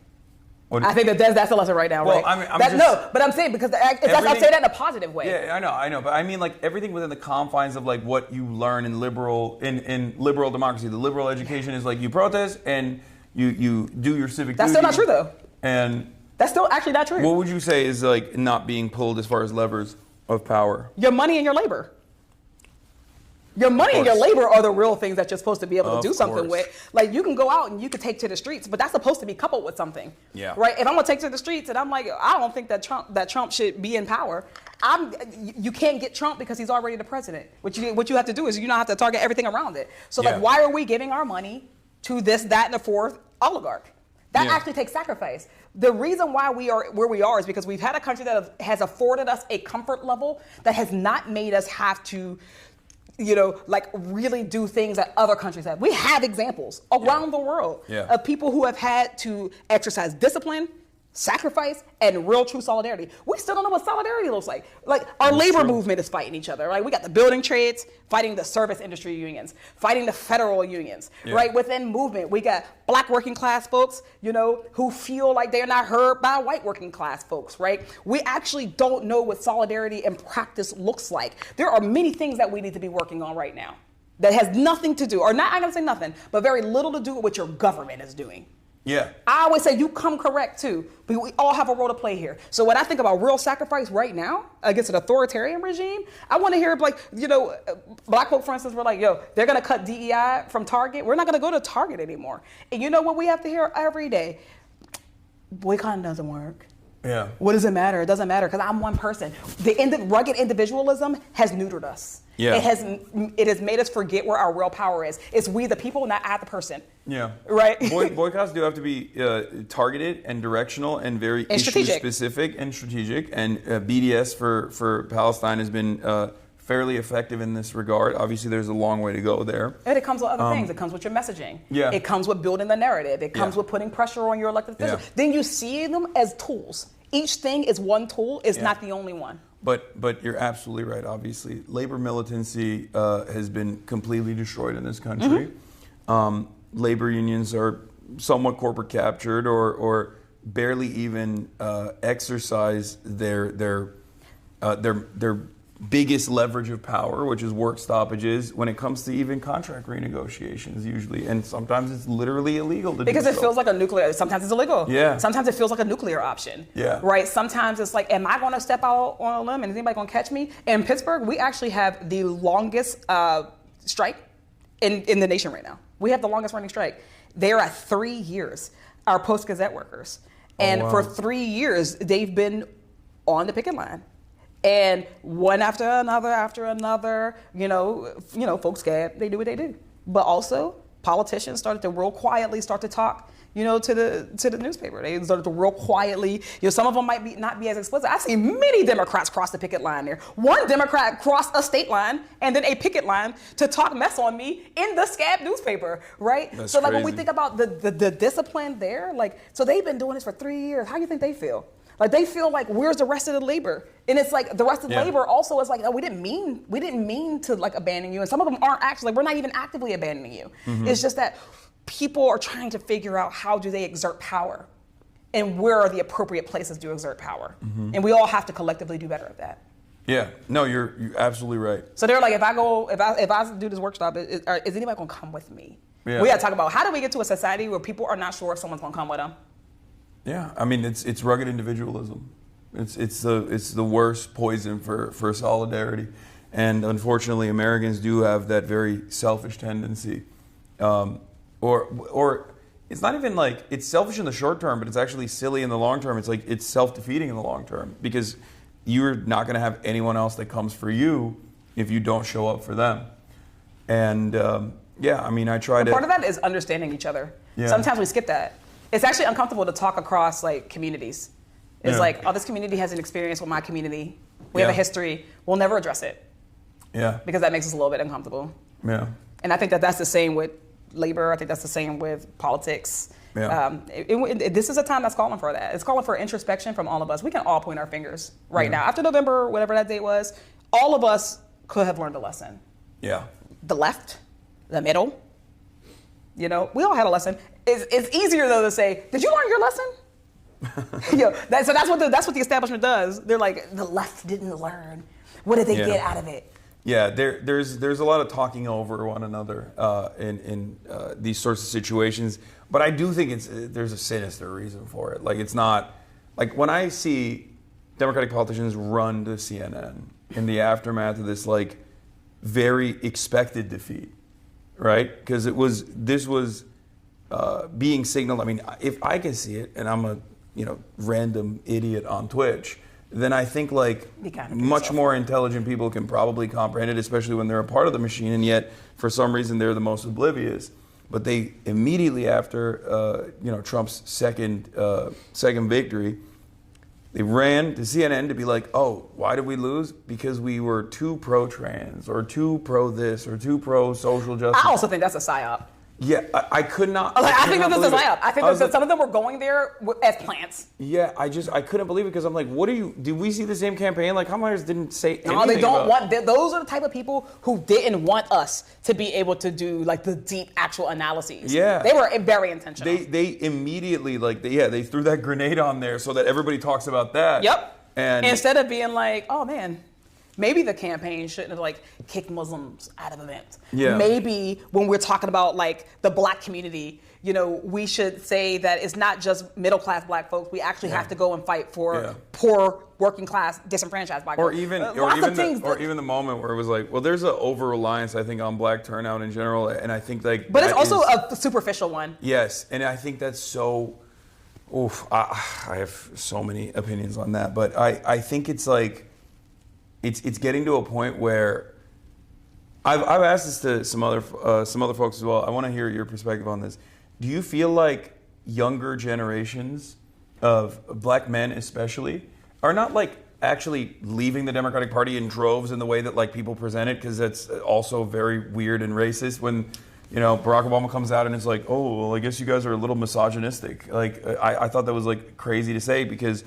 I think that's the lesson right now, well, right? I'm but I'm saying because I'm saying that in a positive way. Yeah, I know, but I mean like everything within the confines of like what you learn in liberal democracy. The liberal education is like you protest and you do your civic duty. That's still not true though. And that's still actually not true. What would you say is like not being pulled as far as levers of power? Your money and your labor. Your money and your labor are the real things that you're supposed to be able to do something with. Like you can go out and you can take to the streets, but that's supposed to be coupled with something. Yeah. Right? If I'm gonna take to the streets and I'm like, I don't think that Trump should be in power. You can't get Trump because he's already the president. What you have to do is you have to target everything around it. So like, why are we giving our money to this, that, and the fourth oligarch? That actually takes sacrifice. The reason why we are where we are is because we've had a country that has afforded us a comfort level that has not made us have to, like really do things that other countries have. We have examples around the world of people who have had to exercise discipline, sacrifice, and real true solidarity. We still don't know what solidarity looks like. Like our labor movement is fighting each other, right? We got the building trades fighting the service industry unions, fighting the federal unions, right? Within movement, we got black working class folks, who feel like they're not heard by white working class folks, right? We actually don't know what solidarity in practice looks like. There are many things that we need to be working on right now that has nothing to do, or not, I'm gonna say nothing, but very little to do with what your government is doing. Yeah. I always say you come correct too, but we all have a role to play here. So when I think about real sacrifice right now against an authoritarian regime, I want to hear like, black folk, for instance, were like, they're going to cut DEI from Target. We're not going to go to Target anymore. And you know what we have to hear every day? Boycotting doesn't work. Yeah. What does it matter? It doesn't matter because I'm one person. The rugged individualism has neutered us. Yeah. It has made us forget where our real power is. It's we the people, not I the person. Yeah. Right? Boycotts do have to be targeted and directional and very issue specific and strategic. And BDS for Palestine has been fairly effective in this regard. Obviously, there's a long way to go there. And it comes with other things. It comes with your messaging. Yeah. It comes with building the narrative. It comes with putting pressure on your elected officials. Yeah. Then you see them as tools. Each thing is one tool. It's not the only one. But you're absolutely right, obviously. Labor militancy has been completely destroyed in this country. Mm-hmm. Labor unions are somewhat corporate captured or barely even exercise their biggest leverage of power, which is work stoppages, when it comes to even contract renegotiations usually. And sometimes it's literally illegal to do so. Because it feels like sometimes it's illegal. Yeah. Sometimes it feels like a nuclear option. Yeah. Right? Sometimes it's like, am I going to step out on a limb and is anybody going to catch me? In Pittsburgh, we actually have the longest strike in the nation right now. We have the longest running strike. They're at 3 years, our Post-Gazette workers. And for 3 years, they've been on the picket line. And one after another, folks gab, they do what they do. But also, politicians started to real quietly start to talk, to the newspaper. They started to real quietly, some of them might not be as explicit. I've seen many Democrats cross the picket line there. One Democrat crossed a state line and then a picket line to talk mess on me in the Scab newspaper, right? That's so like crazy. when we think about the discipline there, so they've been doing this for 3 years. How do you think they feel? Like they feel like, where's the rest of the labor? And it's like the rest of the labor also is like, no, we didn't mean to like abandon you. And some of them aren't actually, we're not even actively abandoning you. Mm-hmm. It's just that people are trying to figure out how do they exert power and where are the appropriate places to exert power. Mm-hmm. And we all have to collectively do better at that. Yeah, no, you're absolutely right. So they're like, if I do this workshop, is anybody gonna come with me? Yeah. We gotta talk about how do we get to a society where people are not sure if someone's gonna come with them? Yeah, I mean it's rugged individualism. It's the worst poison for solidarity, and unfortunately Americans do have that very selfish tendency, or it's not even like it's selfish in the short term, but it's actually silly in the long term. It's like it's self-defeating in the long term because you're not going to have anyone else that comes for you if you don't show up for them, and I mean I try to. Part of that is understanding each other. Yeah. Sometimes we skip that. It's actually uncomfortable to talk across like communities. It's like, this community has an experience with my community. We have a history. We'll never address it. Yeah. Because that makes us a little bit uncomfortable. Yeah. And I think that's the same with labor. I think that's the same with politics. Yeah. This is a time that's calling for that. It's calling for introspection from all of us. We can all point our fingers right now. After November, whatever that date was, all of us could have learned a lesson. Yeah. The left, the middle, we all had a lesson. It's easier though to say, did you learn your lesson? So that's what the establishment does. They're like, the left didn't learn. What did they get out of it? Yeah, there's a lot of talking over one another in these sorts of situations, but I do think there's a sinister reason for it. Like, it's not like when I see Democratic politicians run to CNN in the aftermath of this like very expected defeat, right? Because this was being signaled. I mean, if I can see it, and I'm a random idiot on Twitch, then I think like much more intelligent people can probably comprehend it, especially when they're a part of the machine, and yet for some reason they're the most oblivious. But they immediately after Trump's second victory, they ran to CNN to be like, oh, why did we lose? Because we were too pro-trans or too pro-this or too pro-social justice. I also think that's a psyop. Yeah, I could not. I think that this is a psyop. I think that some of them were going there as plants. Yeah, I couldn't believe it because I'm like, did we see the same campaign? Like, Myers didn't say anything. No, they don't want, those are the type of people who didn't want us to be able to do like the deep actual analyses. Yeah. They were very intentional. They immediately, they threw that grenade on there so that everybody talks about that. Yep. And instead of being like, oh man, maybe the campaign shouldn't have like kicked Muslims out of events. Yeah. Maybe when we're talking about like the black community, we should say that it's not just middle class black folks. We actually have to go and fight for poor, working class, disenfranchised black folks. Or even the moment where it was like, well, there's an over reliance, I think, on black turnout in general, and I think like. But it's also a superficial one. Yes, and I think that's so. Oof, I have so many opinions on that, but I think it's like. It's getting to a point where I've asked this to some other folks as well. I want to hear your perspective on this. Do you feel like younger generations of black men especially are not like actually leaving the Democratic Party in droves in the way that like people present it, because that's also very weird and racist when Barack Obama comes out and it's like, oh, well, I guess you guys are a little misogynistic. Like I thought that was like crazy to say because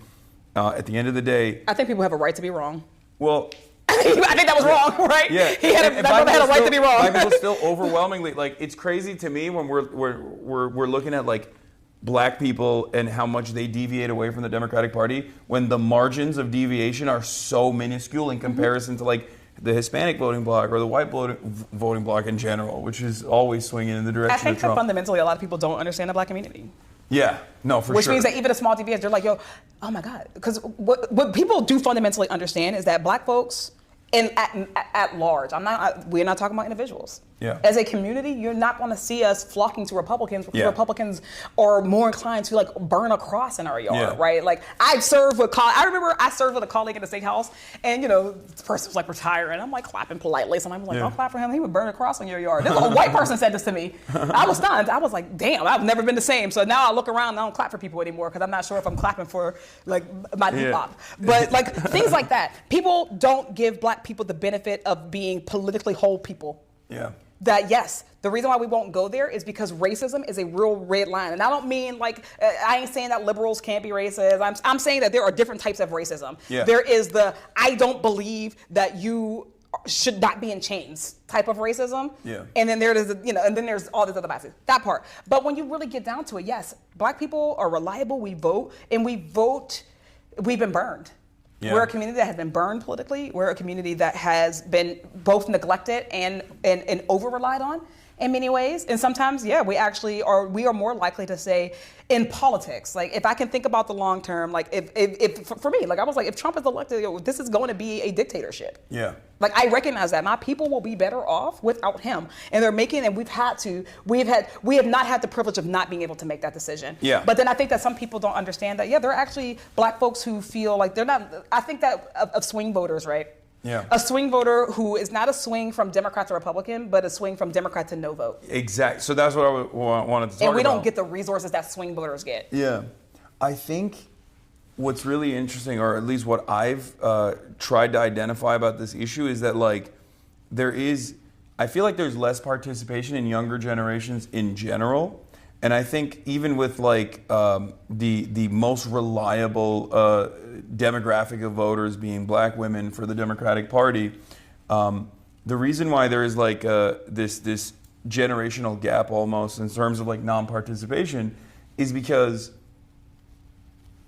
at the end of the day, I think people have a right to be wrong. Well, I think that was wrong, right? Yeah, he had a right to be wrong. Black people still overwhelmingly like it's crazy to me when we're looking at like black people and how much they deviate away from the Democratic Party when the margins of deviation are so minuscule in comparison to like the Hispanic voting bloc or the white voting bloc in general, which is always swinging in the direction of Trump. I think that fundamentally a lot of people don't understand the black community. Yeah, no, for sure. Which means that even a small deviation, they're like, yo, oh my God. Because what people do fundamentally understand is that black folks, at large, we're not talking about individuals. Yeah. As a community, you're not going to see us flocking to Republicans because Yeah. Republicans are more inclined to like burn a cross in our yard, Yeah. right? Like I remember I served with a colleague in the state house, and the person was like retiring. I'm like clapping politely. Sometimes I'm like, don't clap for him. He would burn a cross in your yard. This a white person said this to me. I was stunned. I was like, damn, I've never been the same. So now I look around and I don't clap for people anymore because I'm not sure if I'm clapping for like my bebop. But like things like that. People don't give black people the benefit of being politically whole people. Yeah. That yes, the reason why we won't go there is because racism is a real red line, and I don't mean like I ain't saying that liberals can't be racist. I'm saying that there are different types of racism. Yeah. There is the I don't believe that you should not be in chains type of racism. Yeah. And then there's and then there's all these other biases. That part. But when you really get down to it, yes, black people are reliable. We vote, and we've been burned. Yeah. We're a community that has been burned politically. We're a community that has been both neglected and over-relied on in many ways. And sometimes, we are more likely to say in politics, like if I can think about the long term, like if for me, like I was like, if Trump is elected, this is going to be a dictatorship. Yeah. Like I recognize that my people will be better off without him. And we have not had the privilege of not being able to make that decision. Yeah. But then I think that some people don't understand that, there are actually black folks who feel like they're not, I think that of swing voters, right? Yeah. A swing voter who is not a swing from Democrat to Republican, but a swing from Democrat to no vote. Exactly. So that's what I wanted to talk about. And we don't get the resources that swing voters get. Yeah. I think what's really interesting, or at least what I've tried to identify about this issue, is that like I feel like there's less participation in younger generations in general. And I think even with like the most reliable demographic of voters being black women for the Democratic Party, the reason why there is like this generational gap almost in terms of like non-participation is because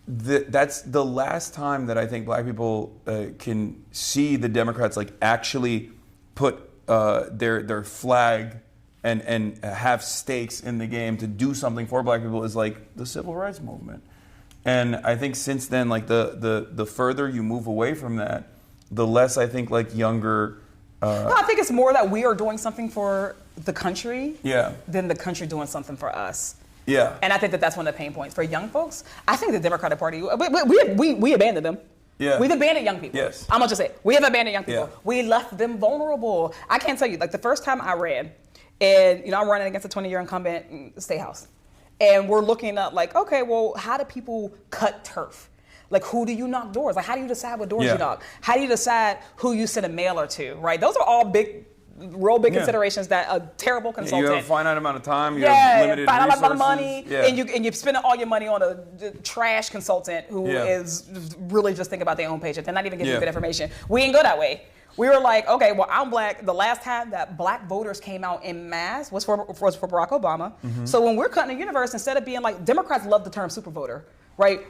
that's the last time that I think black people can see the Democrats like actually put their flag and have stakes in the game to do something for black people is like the civil rights movement. And I think since then, like the further you move away from that, the less I think like younger. No, I think it's more that we are doing something for the country Yeah. than the country doing something for us. Yeah. And I think that that's one of the pain points for young folks. I think the Democratic Party, we abandoned them. Yeah. We've abandoned young people. Yes. I'm gonna just say, we have abandoned young people. Yeah. We left them vulnerable. I can't tell you, like the first time I ran, and I'm running against a 20-year incumbent in the State House, and we're looking at like, okay, well, how do people cut turf? Like, who do you knock doors? Like, how do you decide what doors you knock? How do you decide who you send a mailer to, right? Those are all real big considerations that a terrible consultant. You have a finite amount of time. You have limited finite resources. amount of money, and you're spending all your money on a trash consultant who is really just thinking about their own paycheck. They're not even giving you good information. We ain't go that way. We were like, okay, well, I'm black. The last time that black voters came out en masse was for Barack Obama. Mm-hmm. So when we're cutting the universe, instead of being like, Democrats love the term super voter, right?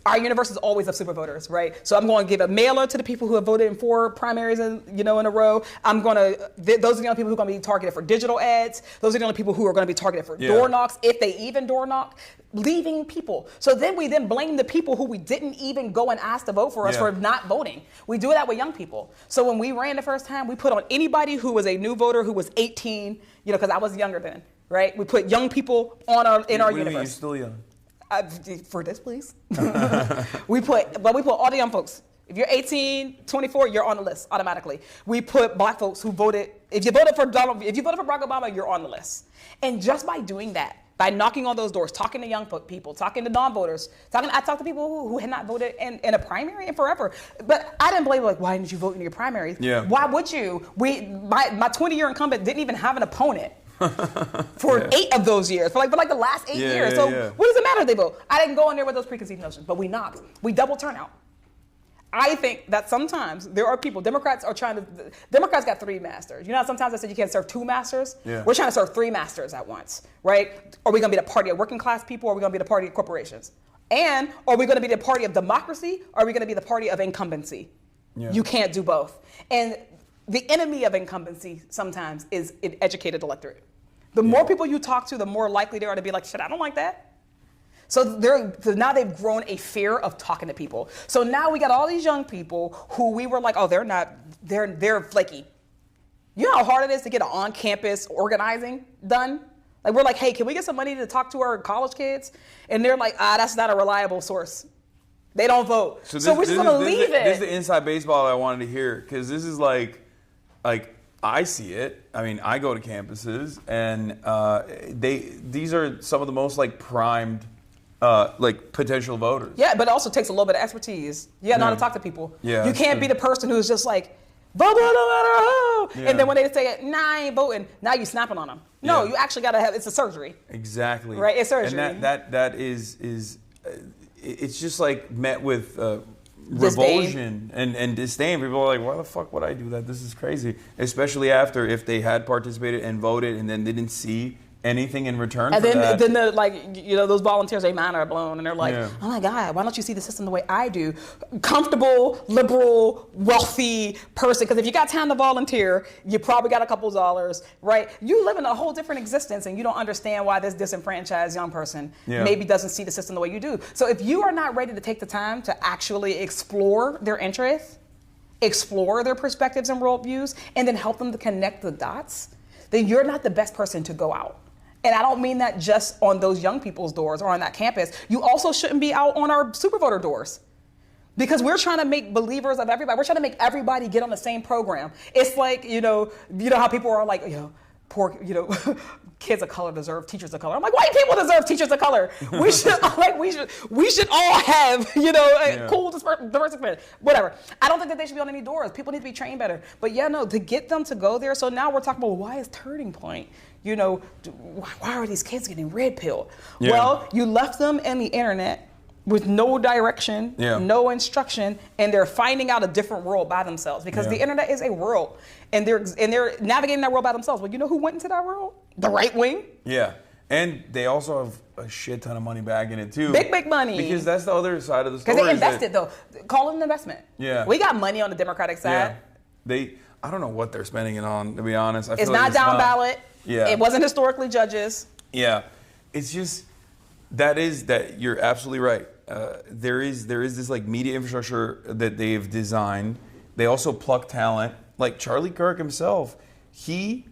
Our universe is always of super voters, right? So I'm going to give a mailer to the people who have voted in 4 primaries in a row. I'm going to, those are the only people who are going to be targeted for digital ads. Those are the only people who are going to be targeted for door knocks, if they even door knock, leaving people. So then we blame the people who we didn't even go and ask to vote for us for not voting. We do that with young people. So when we ran the first time, we put on anybody who was a new voter who was 18, because I was younger then, right? We put young people in our universe. You're still young. For this, please. we put all the young folks. If you're 18, 24, you're on the list automatically. We put black folks who voted. If you voted for Barack Obama, you're on the list. And just by doing that, by knocking on those doors, talking to young people, talking to non-voters, I talked to people who had not voted in a primary in forever. But I didn't blame like, why didn't you vote in your primaries? Yeah. Why would you? My 20-year incumbent didn't even have an opponent. For 8 of those years, for like the last 8 years. So what does it matter if they vote? I didn't go in there with those preconceived notions, but we knocked. We double turnout. I think that sometimes there are people, Democrats got 3 masters. You know how sometimes I said you can't serve 2 masters? Yeah. We're trying to serve 3 masters at once, right? Are we going to be the party of working class people, or are we going to be the party of corporations? And are we going to be the party of democracy, or are we going to be the party of incumbency? Yeah. You can't do both. And the enemy of incumbency sometimes is an educated electorate. The more people you talk to, the more likely they are to be like, shit, I don't like that. So now they've grown a fear of talking to people. So now we got all these young people who we were like, oh, they're flaky. You know how hard it is to get an on-campus organizing done? Like, we're like, hey, can we get some money to talk to our college kids? And they're like, that's not a reliable source. They don't vote. So we're just going to leave it. This is the inside baseball I wanted to hear, because this is like I see it. I mean, I go to campuses, and these are some of the most like primed potential voters. Yeah, but it also takes a little bit of expertise. You got to know how to talk to people. Yeah, you can't be the person who's just like, vote no matter how. Yeah. And then when they say, nah, I ain't voting, now you snapping on them. No, you actually got to have, it's a surgery. Exactly. Right, it's surgery. And that is it's just like met with revulsion and disdain. People are like, why the fuck would I do that? This is crazy. Especially after, if they had participated and voted and then they didn't see anything in return for that. And then those volunteers, their mind are blown, and they're like, oh my God, why don't you see the system the way I do? Comfortable, liberal, wealthy person. Because if you got time to volunteer, you probably got a couple dollars, right? You live in a whole different existence, and you don't understand why this disenfranchised young person maybe doesn't see the system the way you do. So if you are not ready to take the time to actually explore their interests, explore their perspectives and worldviews, and then help them to connect the dots, then you're not the best person to go out. And I don't mean that just on those young people's doors or on that campus. You also shouldn't be out on our super voter doors, because we're trying to make believers of everybody. We're trying to make everybody get on the same program. It's like, you know how people are like, poor, kids of color deserve teachers of color. I'm like, white people deserve teachers of color. We should all have, cool diversity, whatever. I don't think that they should be on any doors. People need to be trained better. But to get them to go there. So now we're talking about, why is Turning Point? Why are these kids getting red pilled? Yeah. Well, you left them in the internet with no direction, no instruction, and they're finding out a different world by themselves, because the internet is a world, and they're navigating that world by themselves. Well, you know who went into that world? The right wing. Yeah. And they also have a shit ton of money back in it too. Big money. Because that's the other side of the story. Because they invested though. Call it an investment. Yeah. We got money on the Democratic side. Yeah. I don't know what they're spending it on, to be honest. It's not down ballot. Yeah. It wasn't historically judges. Yeah. It's just, that you're absolutely right. There is this like media infrastructure that they've designed. They also pluck talent. Like Charlie Kirk himself, he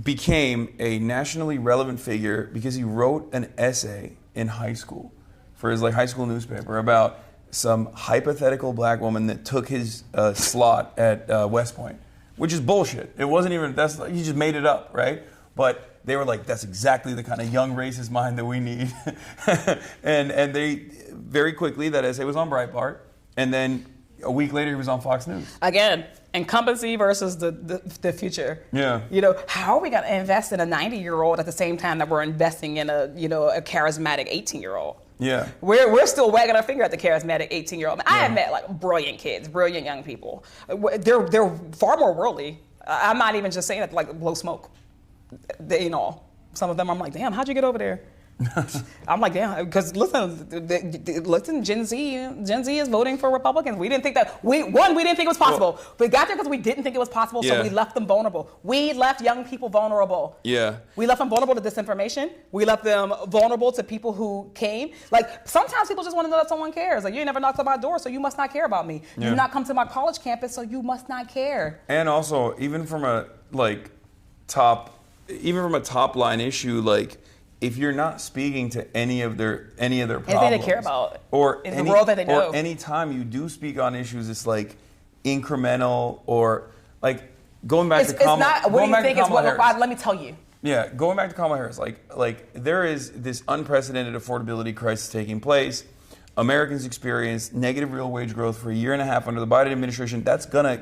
became a nationally relevant figure because he wrote an essay in high school for his like high school newspaper about some hypothetical black woman that took his slot at West Point, which is bullshit. It wasn't even, he just made it up, right? But they were like, that's exactly the kind of young racist mind that we need. and they, very quickly, that essay was on Breitbart, and then a week later he was on Fox News. Again, incumbency versus the future. Yeah. How are we going to invest in a 90-year-old at the same time that we're investing in a charismatic 18-year-old? Yeah. We're still wagging our finger at the charismatic 18-year-old. I have met like brilliant kids, brilliant young people. They're far more worldly. I'm not even just saying it to like blow smoke. Some of them I'm like, damn, how'd you get over there? I'm like, damn, because listen, Gen Z is voting for Republicans. We didn't think that, we didn't think it was possible. We got there because we didn't think it was possible, so we left them vulnerable. We left young people vulnerable. Yeah. We left them vulnerable to disinformation. We left them vulnerable to people who came. Like, sometimes people just want to know that someone cares. Like, you ain't never knocked on my door, so you must not care about me. Yeah. You've not come to my college campus, so you must not care. And also, even from a top line issue, like, if you're not speaking to any of their problems, anything they care about, or in the world that they know, or any time you do speak on issues, it's like incremental, or like going back to Kamala. It's not. What do you think is what? Let me tell you. Yeah, going back to Kamala Harris, like there is this unprecedented affordability crisis taking place. Americans experienced negative real wage growth for a year and a half under the Biden administration. That's gonna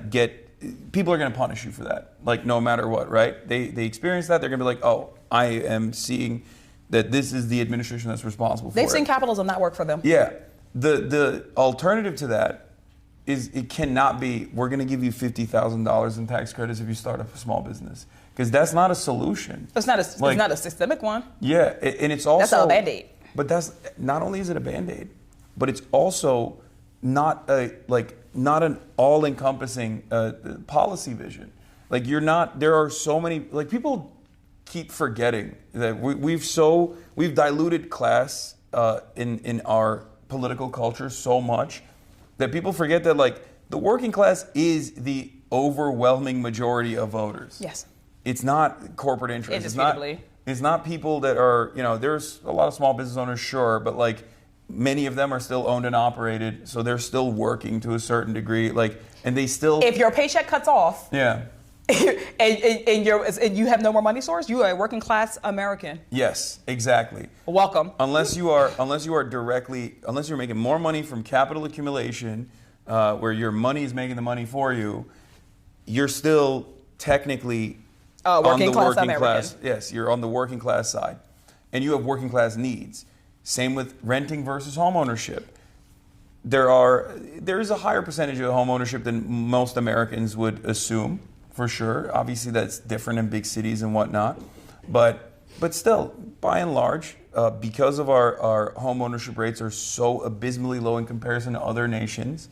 people are gonna punish you for that, like no matter what, right? They experience that. They're gonna be like, oh, I am seeing that this is the administration that's responsible for it. They've seen capitalism not work for them. Yeah. The alternative to that is it cannot be, we're going to give you $50,000 in tax credits if you start up a small business. Because that's not a solution. It's not a systemic one. Yeah, and it's also... That's a Band-Aid. But not only is it a Band-Aid, but it's also not an all-encompassing policy vision. Like there are so many, like people keep forgetting that we've diluted class in our political culture so much that people forget that like the working class is the overwhelming majority of voters. Yes. It's not corporate interests. Indisputably. It's not people that are, there's a lot of small business owners, sure, but like many of them are still owned and operated, so they're still working to a certain degree. Like, and they still. If your paycheck cuts off. Yeah. and you have no more money source, you are a working class American. Yes, exactly. Welcome. Unless you're making more money from capital accumulation, where your money is making the money for you, you're still technically working class working American. Class. Yes, you're on the working class side, and you have working class needs. Same with renting versus home ownership. There is a higher percentage of home ownership than most Americans would assume. For sure. Obviously, that's different in big cities and whatnot. But still, by and large, because of our home ownership rates are so abysmally low in comparison to other nations,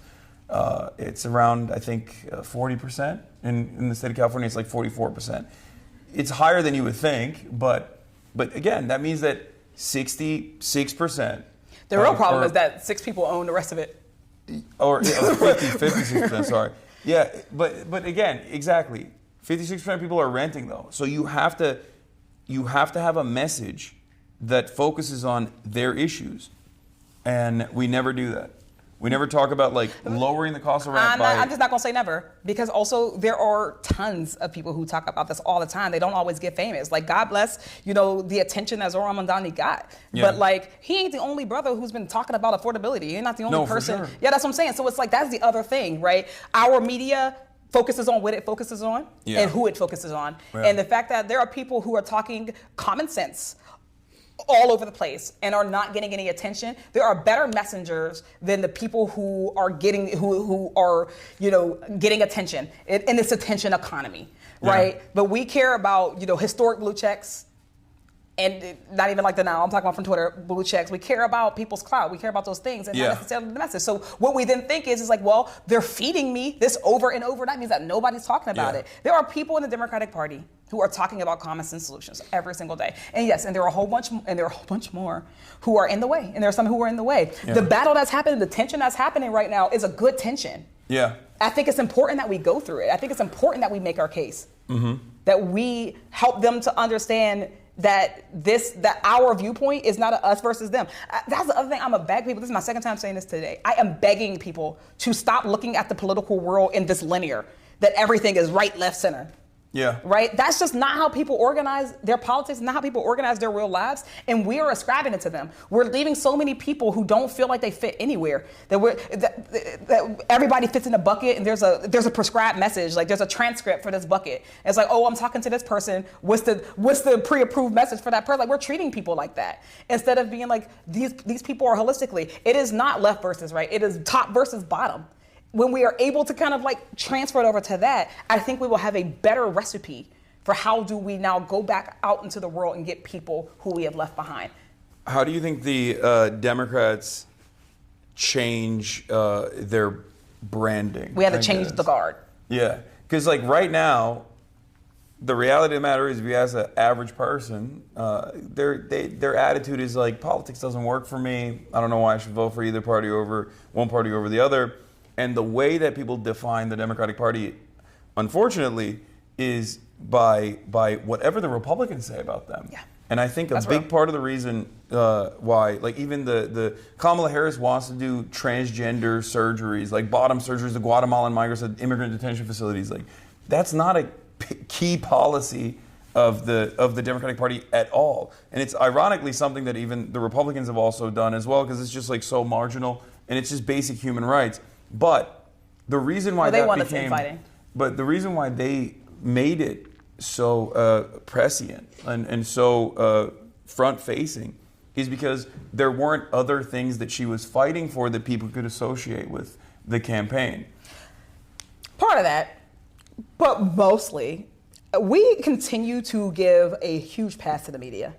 it's around, I think, 40%. In the state of California, it's like 44%. It's higher than you would think, but again, that means that 66%. The real problem is that 6 people own the rest of it. Or 56%, sorry. Yeah, but again, exactly. 56% of people are renting though. So you have to have a message that focuses on their issues. And we never do that. We never talk about like lowering the cost of rent. I'm just not gonna say never, because also there are tons of people who talk about this all the time. They don't always get famous. Like, God bless, the attention that Zohran Mamdani got. Yeah. But like, he ain't the only brother who's been talking about affordability. He's not the only person. For sure. Yeah, that's what I'm saying. So it's like, that's the other thing, right? Our media focuses on what it focuses on and who it focuses on. Yeah. And the fact that there are people who are talking common sense all over the place and are not getting any attention. There are better messengers than the people who are getting getting attention in this attention economy, right? But we care about historic blue checks, And not even like the now, I'm talking about from Twitter, blue checks. We care about people's clout. We care about those things and not necessarily the message. So what we then think is like, well, they're feeding me this over and over. That means that nobody's talking about it. There are people in the Democratic Party who are talking about common sense solutions every single day. And yes, and there are a whole bunch more who are in the way. And there are some who are in the way. Yeah. The battle that's happening, the tension that's happening right now is a good tension. Yeah. I think it's important that we go through it. I think it's important that we make our case. That we help them to understand that our viewpoint is not a us versus them. That's the other thing. I'm gonna beg people. This is my second time saying this today. I am begging people to stop looking at the political world in this linear, that everything is right, left, center. Yeah. Right? That's just not how people organize their politics, not how people organize their real lives. And we are ascribing it to them. We're leaving so many people who don't feel like they fit anywhere. That everybody fits in a bucket, and there's a prescribed message. Like there's a transcript for this bucket. It's like, oh, I'm talking to this person. What's the pre-approved message for that person? Like we're treating people like that. Instead of being like, these people are holistically. It is not left versus right. It is top versus bottom. When we are able to kind of like transfer it over to that, I think we will have a better recipe for how do we now go back out into the world and get people who we have left behind. How do you think the Democrats change their branding? We have to change the guard. Yeah, because like right now, the reality of the matter is, if you ask an average person, their attitude is like, politics doesn't work for me. I don't know why I should vote for either party over one party over the other. And the way that people define the Democratic Party, unfortunately, is by whatever the Republicans say about them. Yeah. And I think a big part of the reason why, like even the Kamala Harris wants to do transgender surgeries, like bottom surgeries, the Guatemalan migrants at immigrant detention facilities, like that's not a key policy of the Democratic Party at all. And it's ironically something that even the Republicans have also done as well, because it's just like so marginal and it's just basic human rights. But the reason why the reason why they made it so prescient and so front-facing is because there weren't other things that she was fighting for that people could associate with the campaign. Part of that, but mostly, we continue to give a huge pass to the media.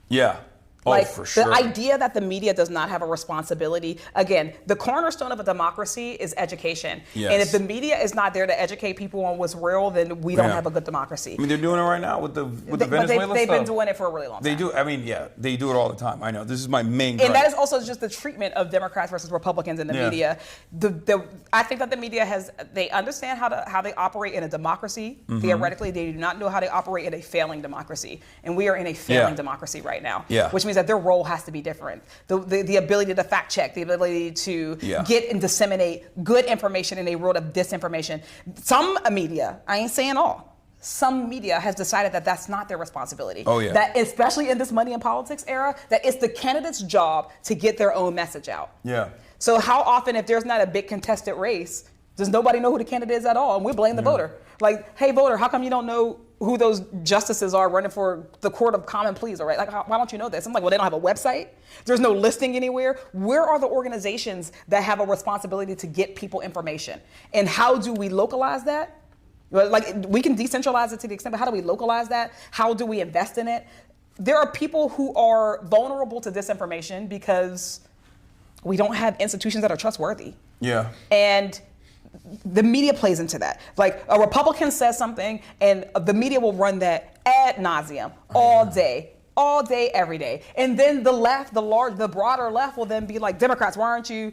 Yeah. Like for sure. The idea that the media does not have a responsibility. Again, the cornerstone of a democracy is education. Yes. And if the media is not there to educate people on what's real, then we don't have a good democracy. I mean, they're doing it right now with the Venezuela stuff. They've been doing it for a really long time. They do. I mean, yeah, they do it all the time. I know. This is my main gripe. And that is also just the treatment of Democrats versus Republicans in the media. I think that the media they understand how they operate in a democracy. Theoretically, they do not know how they operate in a failing democracy. And we are in a failing democracy right now. Yeah. Which means that their role has to be different. The ability to fact check, the ability to get and disseminate good information in a world of disinformation. Some media, I ain't saying all, some media has decided that that's not their responsibility. Oh, yeah. That especially in this money and politics era, that it's the candidate's job to get their own message out. Yeah. So how often, if there's not a big contested race, does nobody know who the candidate is at all? And we blame the voter. Like, hey, voter, how come you don't know who those justices are running for the court of common pleas? All right, like, why don't you know this? I'm like, well, they don't have a website. There's no listing anywhere. Where are the organizations that have a responsibility to get people information? And how do we localize that? Like, we can decentralize it to the extent, but how do we localize that? How do we invest in it? There are people who are vulnerable to disinformation because we don't have institutions that are trustworthy. Yeah. And the media plays into that. Like a Republican says something and the media will run that ad nauseum all day, every day. And then the left, the broader left will then be like, Democrats, why aren't you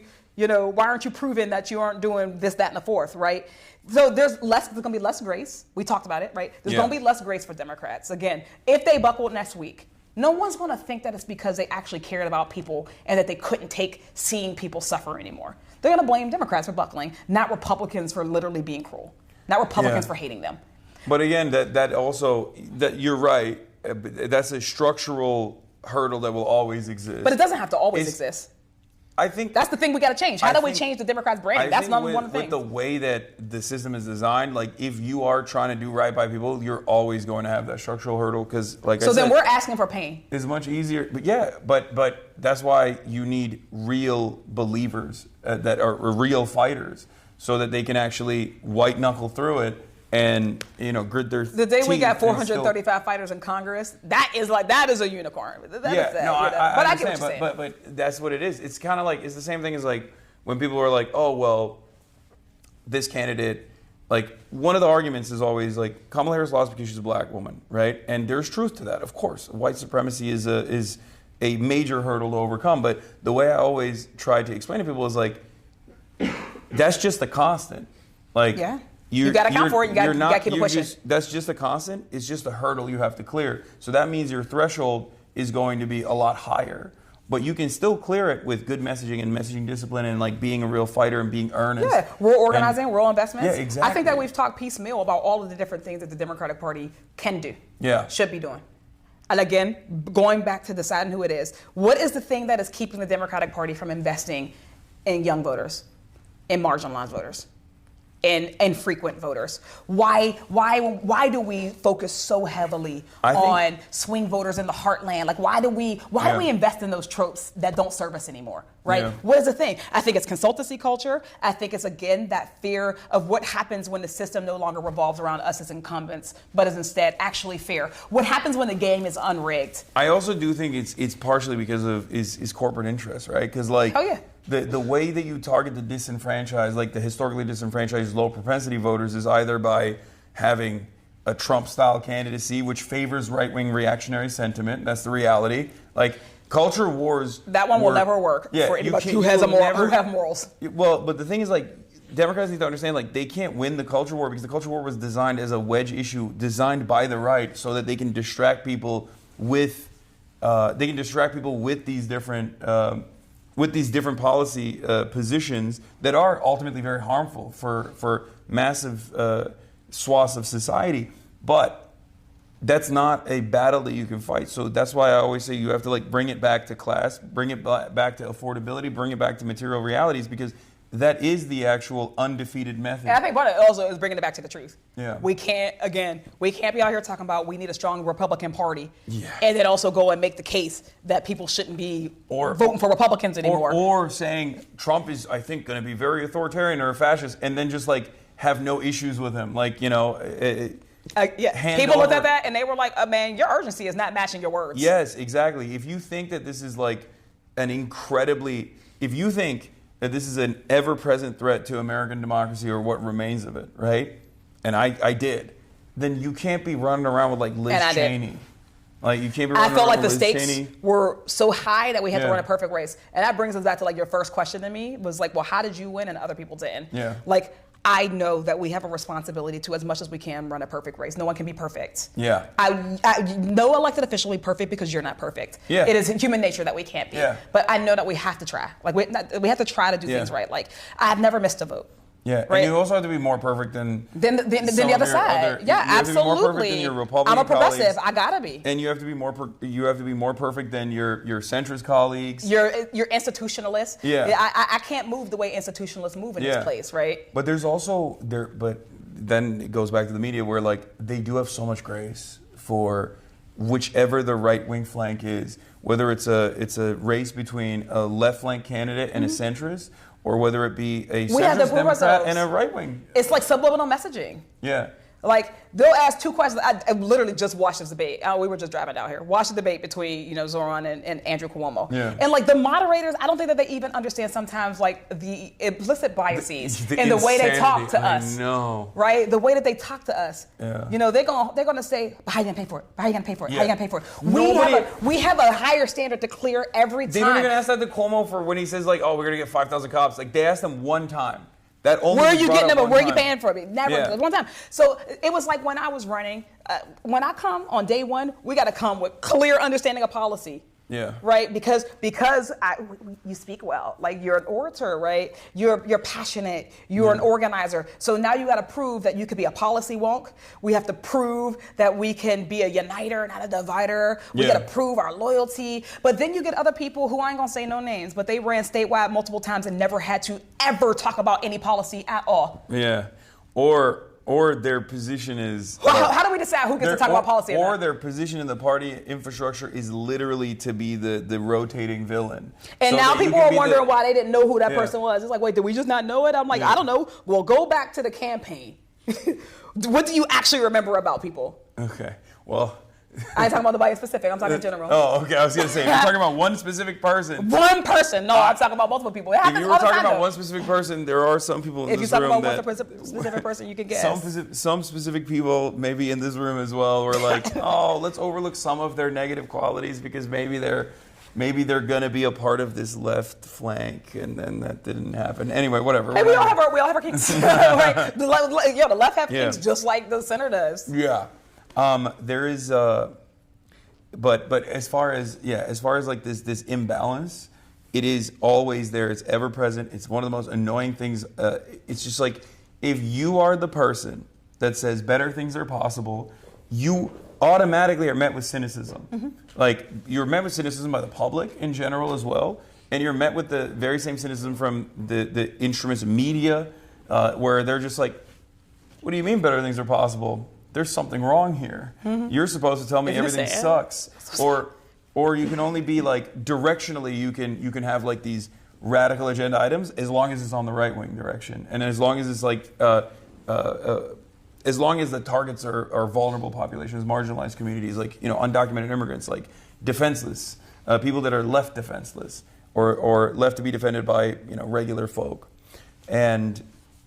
proving that you aren't doing this, that, and the fourth, right? So there's going to be less grace. We talked about it, right? There's going to be less grace for Democrats. Again, if they buckled next week, no one's going to think that it's because they actually cared about people and that they couldn't take seeing people suffer anymore. They're going to blame Democrats for buckling, not Republicans for literally being cruel, not Republicans for hating them. But again, that also, you're right. That's a structural hurdle that will always exist. But it doesn't have to always exist. I think that's the thing we got to change. How do we change the Democrats' branding? That's one of the things. With the way that the system is designed, like if you are trying to do right by people, you're always going to have that structural hurdle because, like I said, so then we're asking for pain. It's much easier, but that's why you need real believers that are real fighters, so that they can actually white knuckle through it and grit their the day we teeth got and still- 435 fighters in Congress, that is a unicorn. That is that, no, I but I get what understand, you're saying. but that's what it is. It's kind of like, it's the same thing as like when people are like, oh well, this candidate. Like, one of the arguments is always like Kamala Harris lost because she's a black woman, right? And there's truth to that, of course. White supremacy is a major hurdle to overcome. But the way I always try to explain to people is like, that's just a constant. Like, you got to account for it. You got to keep it pushing. That's just a constant. It's just a hurdle you have to clear. So that means your threshold is going to be a lot higher. But you can still clear it with good messaging and messaging discipline and like being a real fighter and being earnest. Yeah, rural organizing, rural investments. Yeah, exactly. I think that we've talked piecemeal about all of the different things that the Democratic Party can do. Yeah. Should be doing. And again, going back to deciding who it is, what is the thing that is keeping the Democratic Party from investing in young voters, in marginalized voters, in frequent voters? Why do we focus so heavily on swing voters in the heartland? Like, why do we invest in those tropes that don't serve us anymore? Right? Yeah. What is the thing? I think it's consultancy culture. I think it's, again, that fear of what happens when the system no longer revolves around us as incumbents, but is instead actually fair. What happens when the game is unrigged? I also do think it's partially because of is corporate interest, right? Because like, oh yeah. The way that you target the disenfranchised, like the historically disenfranchised low propensity voters, is either by having a Trump-style candidacy, which favors right-wing reactionary sentiment. That's the reality. Like, culture wars. That one will never work for anybody who have morals. Well, but the thing is, like, Democrats need to understand, like, they can't win the culture war because the culture war was designed as a wedge issue, designed by the right, so that they can distract people with these different. With these different policy positions that are ultimately very harmful for massive swaths of society. But that's not a battle that you can fight. So that's why I always say you have to like bring it back to class, bring it back to affordability, bring it back to material realities, because that is the actual undefeated method. And I think part of it also is bringing it back to the truth. Yeah. We can't be out here talking about we need a strong Republican Party, and then also go and make the case that people shouldn't be voting for Republicans anymore. Or saying Trump is, I think, going to be very authoritarian or a fascist, and then just like have no issues with him. Like, people looked at that and they were like, man, your urgency is not matching your words. Yes, exactly. If you think that this is like if you think that this is an ever-present threat to American democracy or what remains of it, right? And I did. Then you can't be running around with like Liz Cheney. Like, you can't be running around with Liz Cheney. I felt like the stakes were so high that we had to run a perfect race. And that brings us back to like your first question to me was like, well, how did you win and other people didn't? Yeah. Like, I know that we have a responsibility to, as much as we can, run a perfect race. No one can be perfect. Yeah. No elected official will be perfect because you're not perfect. Yeah. It is human nature that we can't be. Yeah. But I know that we have to try. Like, we have to try to do things right. Like, I've never missed a vote. Yeah, right? And you also have to be more perfect than the other side. Yeah, you have absolutely. to be more perfect than your Republican I'm a progressive. colleagues. I gotta be. And you have to be more perfect than your centrist colleagues. Your institutionalists. Yeah. I can't move the way institutionalists move in this place, right? But there's also but then it goes back to the media where like they do have so much grace for whichever the right wing flank is, whether it's a race between a left flank candidate and a centrist, or whether it be a centrist Democrat and a right wing. It's like subliminal messaging. Yeah. Like, they'll ask two questions. I literally just watched this debate. We were just driving down here. Watched the debate between, Zoran and Andrew Cuomo. Yeah. And like the moderators, I don't think that they even understand sometimes like the implicit biases in the way they talk to us. I know. Right? The way that they talk to us. Yeah. They're gonna say, but how you gonna pay for it? How you gonna pay for it? Yeah. How you gonna pay for it? We have a higher standard to clear every time. They didn't even ask that to Cuomo for when he says like, oh, we're gonna get 5,000 cops. Like, they asked him one time. Where are you getting them, or where are you paying for me? Never, one time. So it was like when I was running, when I come on day one, we got to come with clear understanding of policy. Yeah. Right? Because you speak well. Like, you're an orator, right? You're passionate. You're an organizer. So now you got to prove that you could be a policy wonk. We have to prove that we can be a uniter, not a divider. We got to prove our loyalty. But then you get other people who, I ain't going to say no names, but they ran statewide multiple times and never had to ever talk about any policy at all. Yeah. Or their position is... how do we decide who gets to talk about policy or their position in the party infrastructure is literally to be the rotating villain. And so now people are wondering why they didn't know who that person was. It's like, wait, did we just not know it? I'm like, I don't know. Well, go back to the campaign. What do you actually remember about people? Okay. Well, I ain't talking about nobody specific. I'm talking in general. Oh, okay. I was going to say, if you're talking about one specific person. One person. No, I'm talking about multiple people. It happens If you were all the talking time, about though. one specific person, there are some people in If this you're room talking that... about one specific person, you can guess. Some specific people, maybe in this room as well, were like, oh, let's overlook some of their negative qualities because maybe they're going to be a part of this left flank, and then that didn't happen. Anyway, whatever. Hey, we all have our kinks. Right? The left have kinks just like the center does. Yeah. There is... But as far as like this imbalance, it is always there. It's ever present. It's one of the most annoying things. It's just like if you are the person that says better things are possible, you automatically are met with cynicism. Mm-hmm. Like you're met with cynicism by the public in general as well, and you're met with the very same cynicism from the instruments of media, where they're just like, "What do you mean better things are possible? There's something wrong here. Mm-hmm. You're supposed to tell me everything sucks." Or you can only be like directionally you can have like these radical agenda items as long as it's on the right wing direction, and as long as it's like as long as the targets are vulnerable populations, marginalized communities, like undocumented immigrants, like defenseless people that are left defenseless or left to be defended by regular folk, and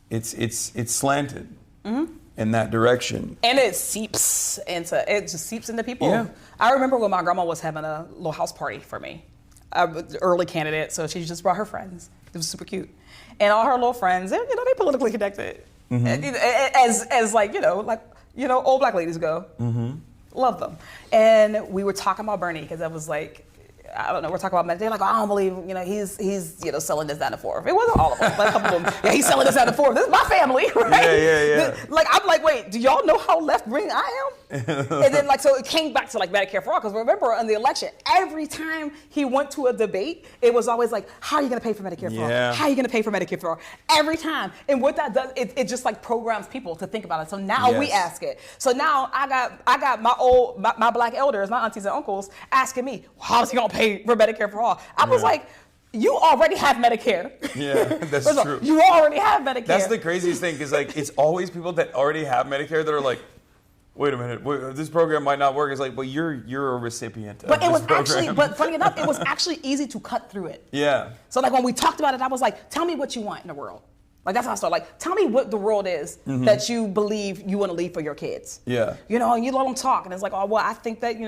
it's slanted. Mm-hmm. In that direction, and it just seeps into people. Yeah. I remember when my grandma was having a little house party for me. I was the early candidate, so she just brought her friends. It was super cute, and all her little friends, they politically connected, mm-hmm. as like old black ladies go. Mm-hmm. Love them, and we were talking about Bernie because I was like, I don't know, we're talking about, they're like, I don't believe, he's selling this, that, and the fourth. It wasn't all of them, but a couple of them. Yeah, he's selling this, that, and the fourth. This is my family, right? Yeah. I'm like, wait, do y'all know how left-wing I am? And then, so it came back to, Medicare for all, because remember, in the election, every time he went to a debate, it was always like, how are you going to pay for Medicare for all? How are you going to pay for Medicare for all? Every time. And what that does, it just, programs people to think about it. So now we ask it. So now I got my black elders, my aunties and uncles, asking me, how's he going to pay for Medicare for all? I was like, you already have Medicare. Yeah, that's true. You already have Medicare. That's the craziest thing, because it's always people that already have Medicare that are like, wait a minute, this program might not work. It's like, well, you're a recipient. But but funny enough, it was actually easy to cut through it. Yeah. So when we talked about it, I was like, tell me what you want in the world. That's how I started. Tell me what the world is mm-hmm. that you believe you want to leave for your kids. Yeah. And you let them talk, and it's like, oh, well, I think that,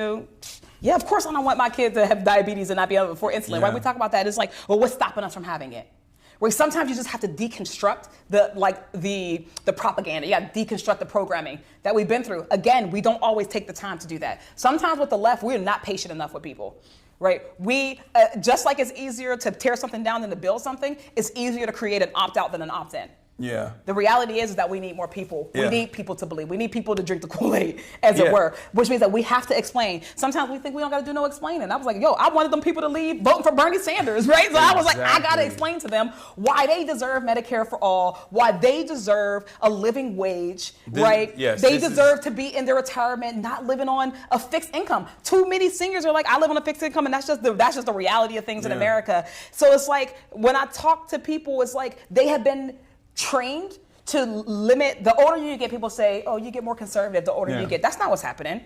yeah, of course I don't want my kids to have diabetes and not be able to afford insulin, right? We talk about that. It's like, well, what's stopping us from having it? Where sometimes you just have to deconstruct the propaganda. You got to deconstruct the programming that we've been through. Again, we don't always take the time to do that. Sometimes with the left, we're not patient enough with people. Right? We, just like it's easier to tear something down than to build something, it's easier to create an opt-out than an opt-in. Yeah. The reality is that we need more people. Yeah. We need people to believe. We need people to drink the Kool-Aid, as it were, which means that we have to explain. Sometimes we think we don't got to do no explaining. I was like, I wanted them people to leave voting for Bernie Sanders, right? So I was like, I got to explain to them why they deserve Medicare for all, why they deserve a living wage, right? Yes, they deserve to be in their retirement, not living on a fixed income. Too many seniors are like, I live on a fixed income, and that's just the reality of things in America. So it's like, when I talk to people, it's like they have been trained to limit. The older you get, people say, oh, you get more conservative the older you get. That's not what's happening.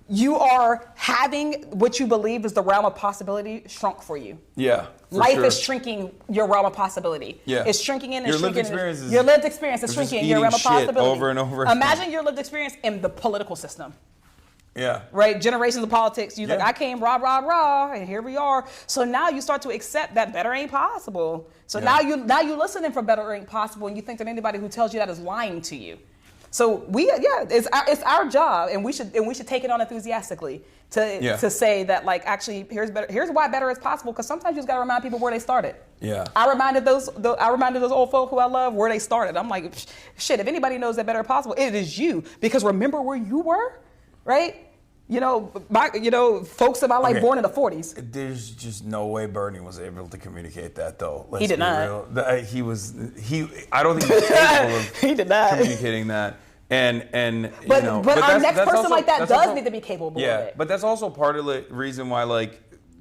You are having what you believe is the realm of possibility shrunk for you. Yeah. Life is shrinking your realm of possibility. Yeah. It's shrinking in and shrinking. Your lived experience is shrinking in your realm of possibility. Over and over again. Imagine your lived experience in the political system. Yeah. Right? Generations of politics. You like, I came rah, and here we are. So now you start to accept that better ain't possible. So now you're listening for better ain't possible, and you think that anybody who tells you that is lying to you. So it's our job, and we should take it on enthusiastically to say that, actually, here's why better is possible, because sometimes you just got to remind people where they started. Yeah. I reminded those old folk who I love where they started. I'm like, shit, if anybody knows that better is possible, it is you, because remember where you were? Right? Folks in my life born in the 40s. There's just no way Bernie was able to communicate that, though. He did not. I don't think he was capable of communicating that. But our next person also, like that does need to be capable of it. But that's also part of the reason why,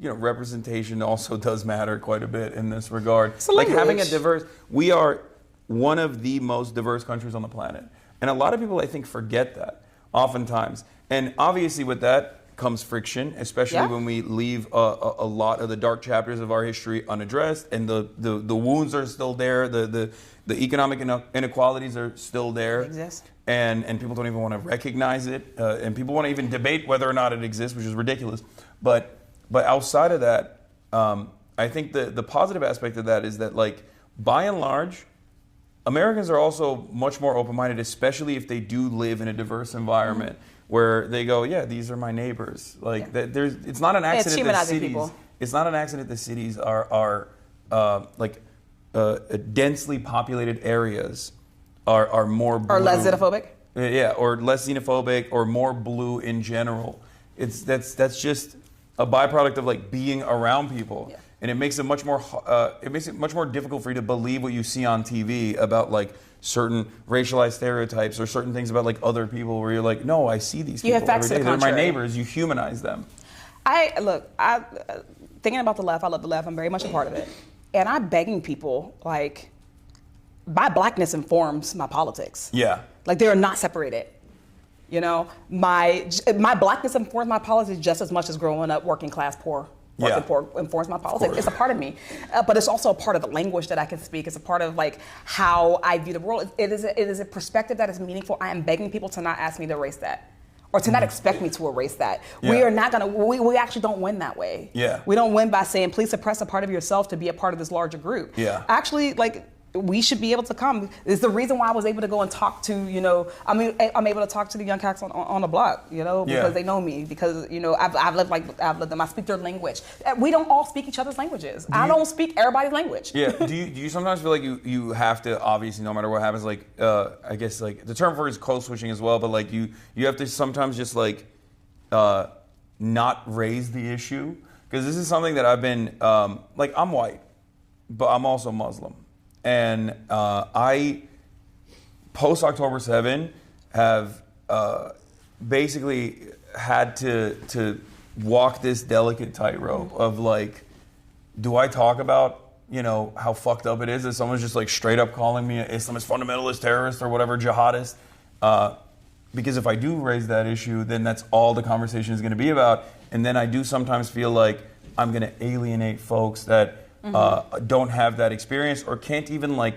representation also does matter quite a bit in this regard. Having a diverse, we are one of the most diverse countries on the planet. And a lot of people, I think, forget that oftentimes. And obviously with that comes friction, especially when we leave a lot of the dark chapters of our history unaddressed, and the wounds are still there, the economic inequalities are still there. They exist. And people don't even want to recognize it, and people want to even debate whether or not it exists, which is ridiculous. But outside of that, I think the positive aspect of that is that, like, by and large, Americans are also much more open-minded, especially if they do live in a diverse environment where they go, yeah, these are my neighbors. Like, it's not an accident that cities. People. It's not an accident that cities are densely populated areas are more blue. Or less xenophobic. Yeah, or less xenophobic, or more blue in general. That's just a byproduct of, like, being around people. Yeah. And it makes it much more difficult for you to believe what you see on TV about, like, certain racialized stereotypes or certain things about, like, other people, where you're like, no, I see these people every day. They're my neighbors. You humanize them. Thinking about the left, I love the left. I'm very much a part of it. And I'm begging people, like, my blackness informs my politics. Yeah. Like, they are not separated. You know, my blackness informs my politics just as much as growing up working class poor. Poor informs my politics. It's a part of me, but it's also a part of the language that I can speak. It's a part of, like, how I view the world. It is a perspective that is meaningful. I am begging people to not ask me to erase that, or to not expect me to erase that. Yeah. We are not gonna. We actually don't win that way. Yeah. We don't win by saying, please suppress a part of yourself to be a part of this larger group. Yeah. Actually, like, we should be able to come. It's the reason why I was able to go and talk to, I'm able to talk to the young cats on the block, because they know me, because, I've lived them. I speak their language. We don't all speak each other's languages. I don't speak everybody's language. Yeah. Do you sometimes feel like you have to, obviously, no matter what happens, like, I guess, like, the term for it is code switching as well, but, like, you have to sometimes just, like, not raise the issue? Because this is something that I've been, like, I'm white, but I'm also Muslim. And I, post October 7, have basically had to walk this delicate tightrope of, like, do I talk about, how fucked up it is that someone's just, like, straight up calling me an Islamist fundamentalist terrorist or whatever, jihadist? Because if I do raise that issue, then that's all the conversation is going to be about. And then I do sometimes feel like I'm going to alienate folks that don't have that experience, or can't even, like,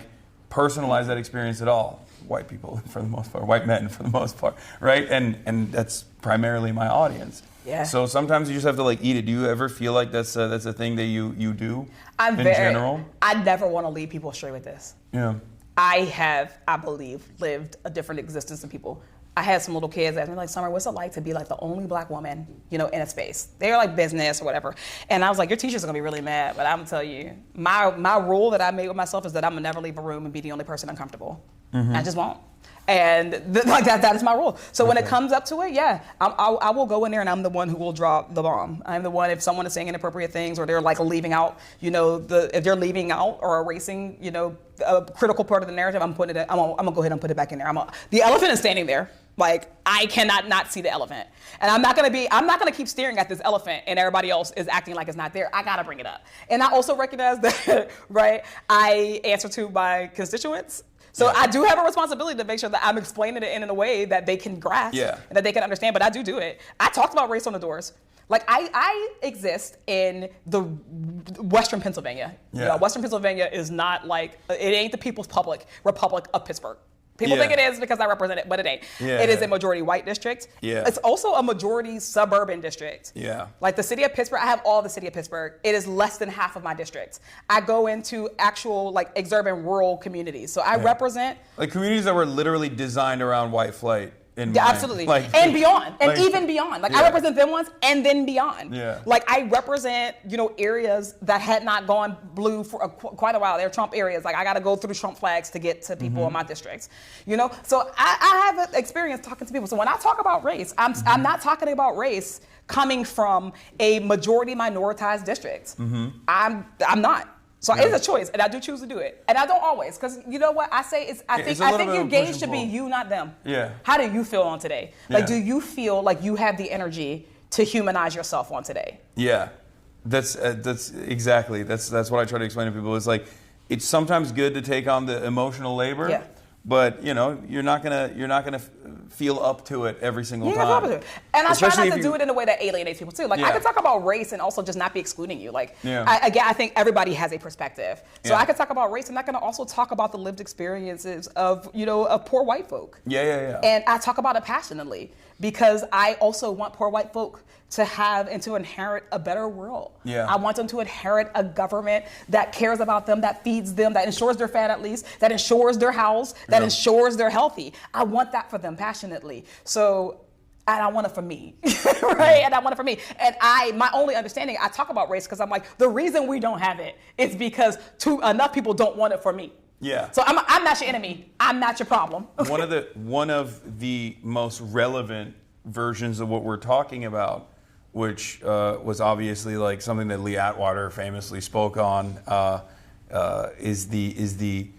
personalize that experience at all. White people, for the most part, white men, for the most part, right? And that's primarily my audience. Yeah. So sometimes you just have to, like, eat it. Do you ever feel like that's a thing that you do in general? I never want to lead people astray with this. Yeah. I have, I believe, lived a different existence than people. I had some little kids ask me, like, Summer, what's it like to be, like, the only black woman, in a space? They're, like, business or whatever. And I was like, your teachers are going to be really mad, but I'm going to tell you, my rule that I made with myself is that I'm going to never leave a room and be the only person uncomfortable. I just won't. And that is my rule. So when it comes up to it, yeah, I will go in there and I'm the one who will drop the bomb. I'm the one, if someone is saying inappropriate things, or they're, like, leaving out, if they're leaving out or erasing, a critical part of the narrative, I'm going to go ahead and put it back in there. The elephant is standing there. Like, I cannot not see the elephant. And I'm not gonna keep staring at this elephant and everybody else is acting like it's not there. I gotta bring it up. And I also recognize that, right, I answer to my constituents. So I do have a responsibility to make sure that I'm explaining it in a way that they can grasp and that they can understand, but I do it. I talked about race on the doors. Like, I exist in the Western Pennsylvania. Yeah. Western Pennsylvania is not like, it ain't the People's Republic of Pittsburgh. People think it is because I represent it, but it ain't. Yeah. It is a majority white district. Yeah. It's also a majority suburban district. Yeah. Like, the city of Pittsburgh, I have all the city of Pittsburgh. It is less than half of my district. I go into actual, like, exurban rural communities. So I represent, like, communities that were literally designed around white flight. Absolutely. And beyond. And even beyond. Like, I represent them once and then beyond. Yeah. Like, I represent, areas that had not gone blue for quite a while. They're Trump areas. Like, I got to go through Trump flags to get to people in my districts. So I have an experience talking to people. So when I talk about race, I'm not talking about race coming from a majority minoritized district. I'm not. So it's a choice, and I do choose to do it. And I don't always, because you know what I say is, I think your gauge should be you, not them. Yeah. How do you feel on today? Like, do you feel like you have the energy to humanize yourself on today? Yeah, that's exactly. That's what I try to explain to people. It's like, it's sometimes good to take on the emotional labor. Yeah. but you're not gonna feel up to it every single time. Probably. And I Especially try if not to do it in a way that alienates people too. Like I could talk about race and also just not be excluding you. Like I think everybody has a perspective. So I could talk about race and I can also talk about the lived experiences of of poor white folk. Yeah. And I talk about it passionately because I also want poor white folk to have and to inherit a better world. Yeah. I want them to inherit a government that cares about them, that feeds them, that ensures they're fed at least, that ensures they're housed, that ensures they're healthy. I want that for them passionately. So, and I want it for me, right? And I want it for me. And my only understanding, I talk about race because I'm like, the reason we don't have it is because enough people don't want it for me. Yeah. So I'm not your enemy. I'm not your problem. One of the most relevant versions of what we're talking about, which was obviously like something that Lee Atwater famously spoke on, is the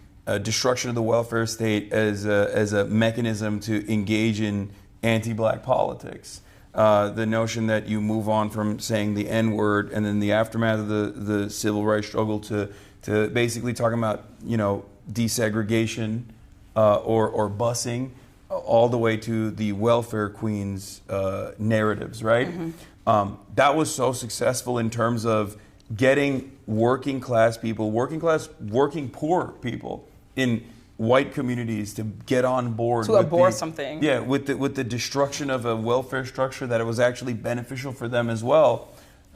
destruction of the welfare state as a mechanism to engage in anti-black politics. The notion that you move on from saying the N-word and then the aftermath of the civil rights struggle to basically talking about desegregation or busing, all the way to the welfare queens narratives, right? Mm-hmm. That was so successful in terms of getting working poor people in white communities to get on board to abhor something. Yeah, with the destruction of a welfare structure that it was actually beneficial for them as well.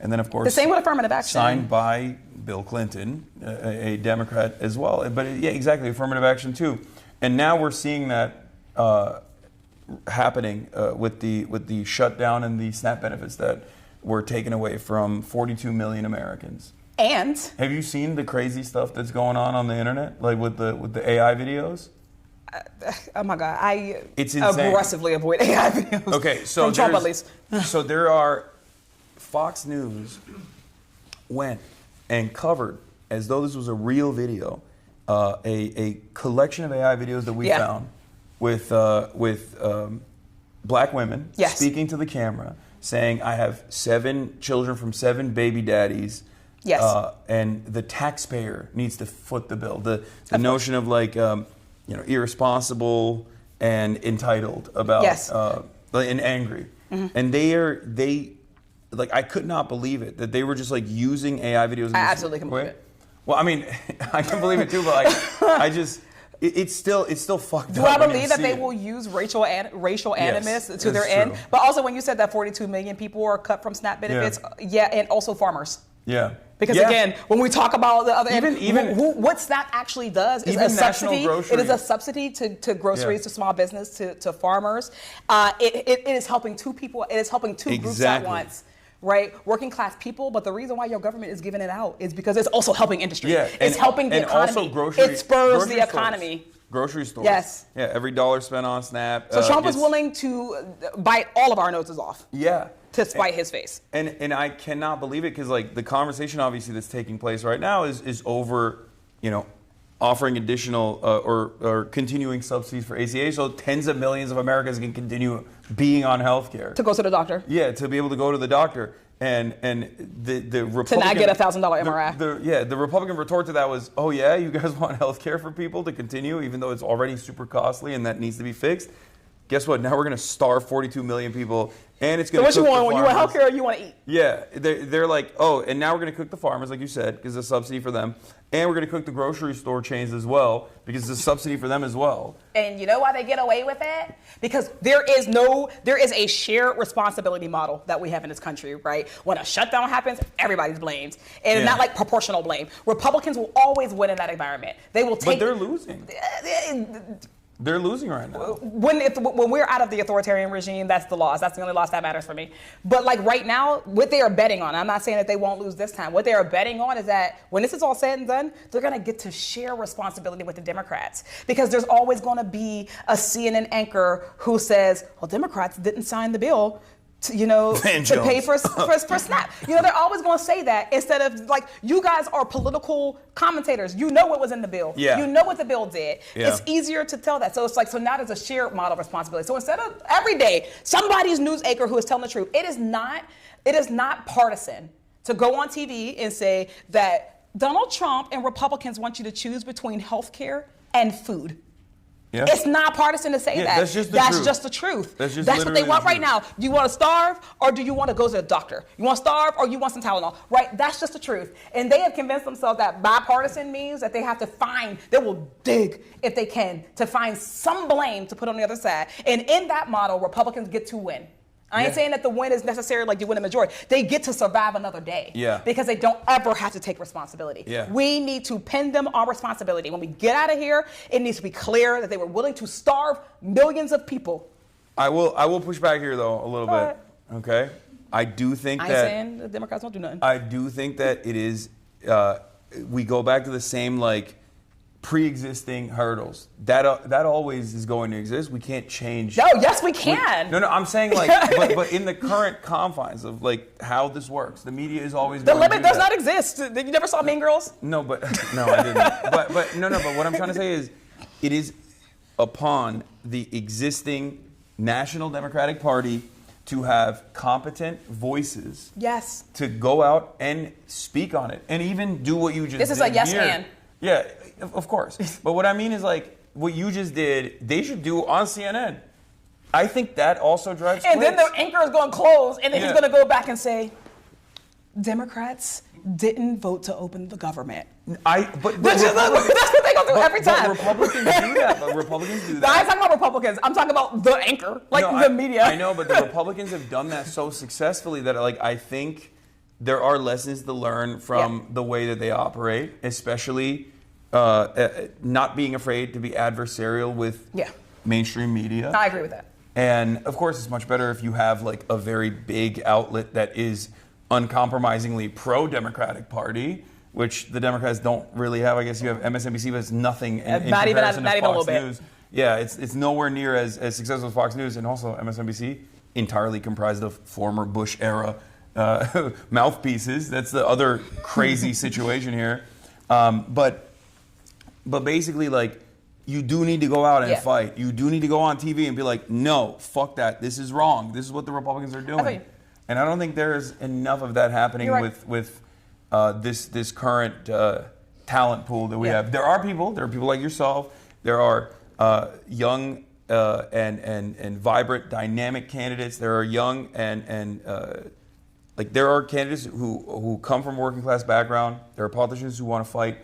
And then, of course, the same with affirmative action, signed by Bill Clinton, a Democrat as well. But yeah, exactly, affirmative action too. And now we're seeing that happening with the shutdown and the SNAP benefits that were taken away from 42 million Americans. And have you seen the crazy stuff that's going on the internet, like with the AI videos? Oh my God, it's insane. Aggressively avoid AI videos. Okay, so from Trump at least. So there are. Fox News went and covered, as though this was a real video, a collection of AI videos that we found with black women speaking to the camera, saying, "I have 7 children from 7 baby daddies." Yes. And the taxpayer needs to foot the bill. The notion of like irresponsible and entitled about and angry, and they. Like, I could not believe it that they were just like using AI videos. I absolutely can believe it. Well, I mean, I can believe it too, but like, it's still fucked up. Do I believe that they will use racial animus to their end? But also, when you said that 42 million people are cut from SNAP benefits, and also farmers. Yeah. Because again, when we talk about the other what SNAP actually does is a subsidy. It is a subsidy to groceries, to small business, to farmers. It is helping two people. It is helping two groups at once. Right, working class people, but the reason why your government is giving it out is because it's also helping industry. Yeah, it's helping the economy. And also it spurs the economy. Grocery stores. Yes. Yeah, every dollar spent on SNAP. So Trump is willing to bite all of our noses off. Yeah. To spite his face. And I cannot believe it because like the conversation obviously that's taking place right now is over, offering additional or continuing subsidies for ACA, so tens of millions of Americans can continue being on health care. To go to the doctor. Yeah, to be able to go to the doctor. And the Republican... To not get a $1,000 MRI. The Republican retort to that was, oh yeah, you guys want health care for people to continue, even though it's already super costly and that needs to be fixed? Guess what? Now we're going to starve 42 million people, and it's going to. So what you want? When you want healthcare, or you want to eat? Yeah, they're like, oh, and now we're going to cook the farmers, like you said, because it's a subsidy for them, and we're going to cook the grocery store chains as well, because it's a subsidy for them as well. And you know why they get away with it? Because there is a shared responsibility model that we have in this country, right? When a shutdown happens, everybody's blamed, and it's not like proportional blame. Republicans will always win in that environment. They will take. But they're losing. They're losing right now. When we're out of the authoritarian regime, that's the loss. That's the only loss that matters for me. But like right now, what they are betting on, I'm not saying that they won't lose this time. What they are betting on is that when this is all said and done, they're going to get to share responsibility with the Democrats. Because there's always going to be a CNN anchor who says, well, Democrats didn't sign the bill to pay for SNAP. They're always going to say that instead of like, you guys are political commentators. You know what was in the bill. Yeah. You know what the bill did. Yeah. It's easier to tell that. So it's like, so now there's a shared model of responsibility. So instead of every day, somebody's news anchor who is telling the truth, it is not partisan to go on TV and say that Donald Trump and Republicans want you to choose between health care and food. Yeah. It's not partisan to say that. That's just the truth. Just the truth. That's just That's what they literally want the right truth. now. Do you want to starve or do you want to go to the doctor? You want to starve or you want some Tylenol? Right? That's just the truth. And they have convinced themselves that bipartisan means that they have to they will dig if they can to find some blame to put on the other side. And in that model, Republicans get to win. I ain't saying that the win is necessarily like you win a majority. They get to survive another day. Yeah. Because they don't ever have to take responsibility. Yeah. We need to pin them on responsibility. When we get out of here, it needs to be clear that they were willing to starve millions of people. I will push back here though a little Go bit. ahead. Okay. I do think I ain't that saying the Democrats don't do nothing. I do think that it is. We go back to the same like pre-existing hurdles that always is going to exist. We can't change. No, yes, we can. No, I'm saying like, but in the current confines of like how this works, the media is always The going limit to do does that. not exist. You never saw Mean Girls? No, but no, I didn't. But what I'm trying to say is, it is upon the existing National Democratic Party to have competent voices. Yes. To go out and speak on it, and even do what you just did. This is a yes here. and. Yeah, of course. But what I mean is like what you just did. They should do on CNN. I think that also drives. And then clicks. the anchor is going to close, and then he's Yeah. going to go back and say, Democrats didn't vote to open the government. But That's what they go through every time. But Republicans do that. But Republicans do that. I ain't talking about Republicans. I'm talking about the anchor, like No, the media. I know, but the Republicans have done that so successfully that like I think there are lessons to learn from the way that they operate, especially not being afraid to be adversarial with mainstream media. I agree with that. And of course, it's much better if you have like a very big outlet that is uncompromisingly pro-Democratic Party, which the Democrats don't really have. I guess you have MSNBC, but it's nothing in Not even comparison to a Fox little bit. News. Yeah, it's nowhere near as successful as Fox News, and also MSNBC, entirely comprised of former Bush era mouthpieces. That's the other crazy situation here. But basically, like, you do need to go out and fight. You do need to go on TV and be like, no, fuck that. This is wrong. This is what the Republicans are doing. And I don't think there's enough of that happening with this current talent pool that we have. There are people like yourself. There are young and vibrant, dynamic candidates. There are young and there are candidates who come from a working class background. There are politicians who want to fight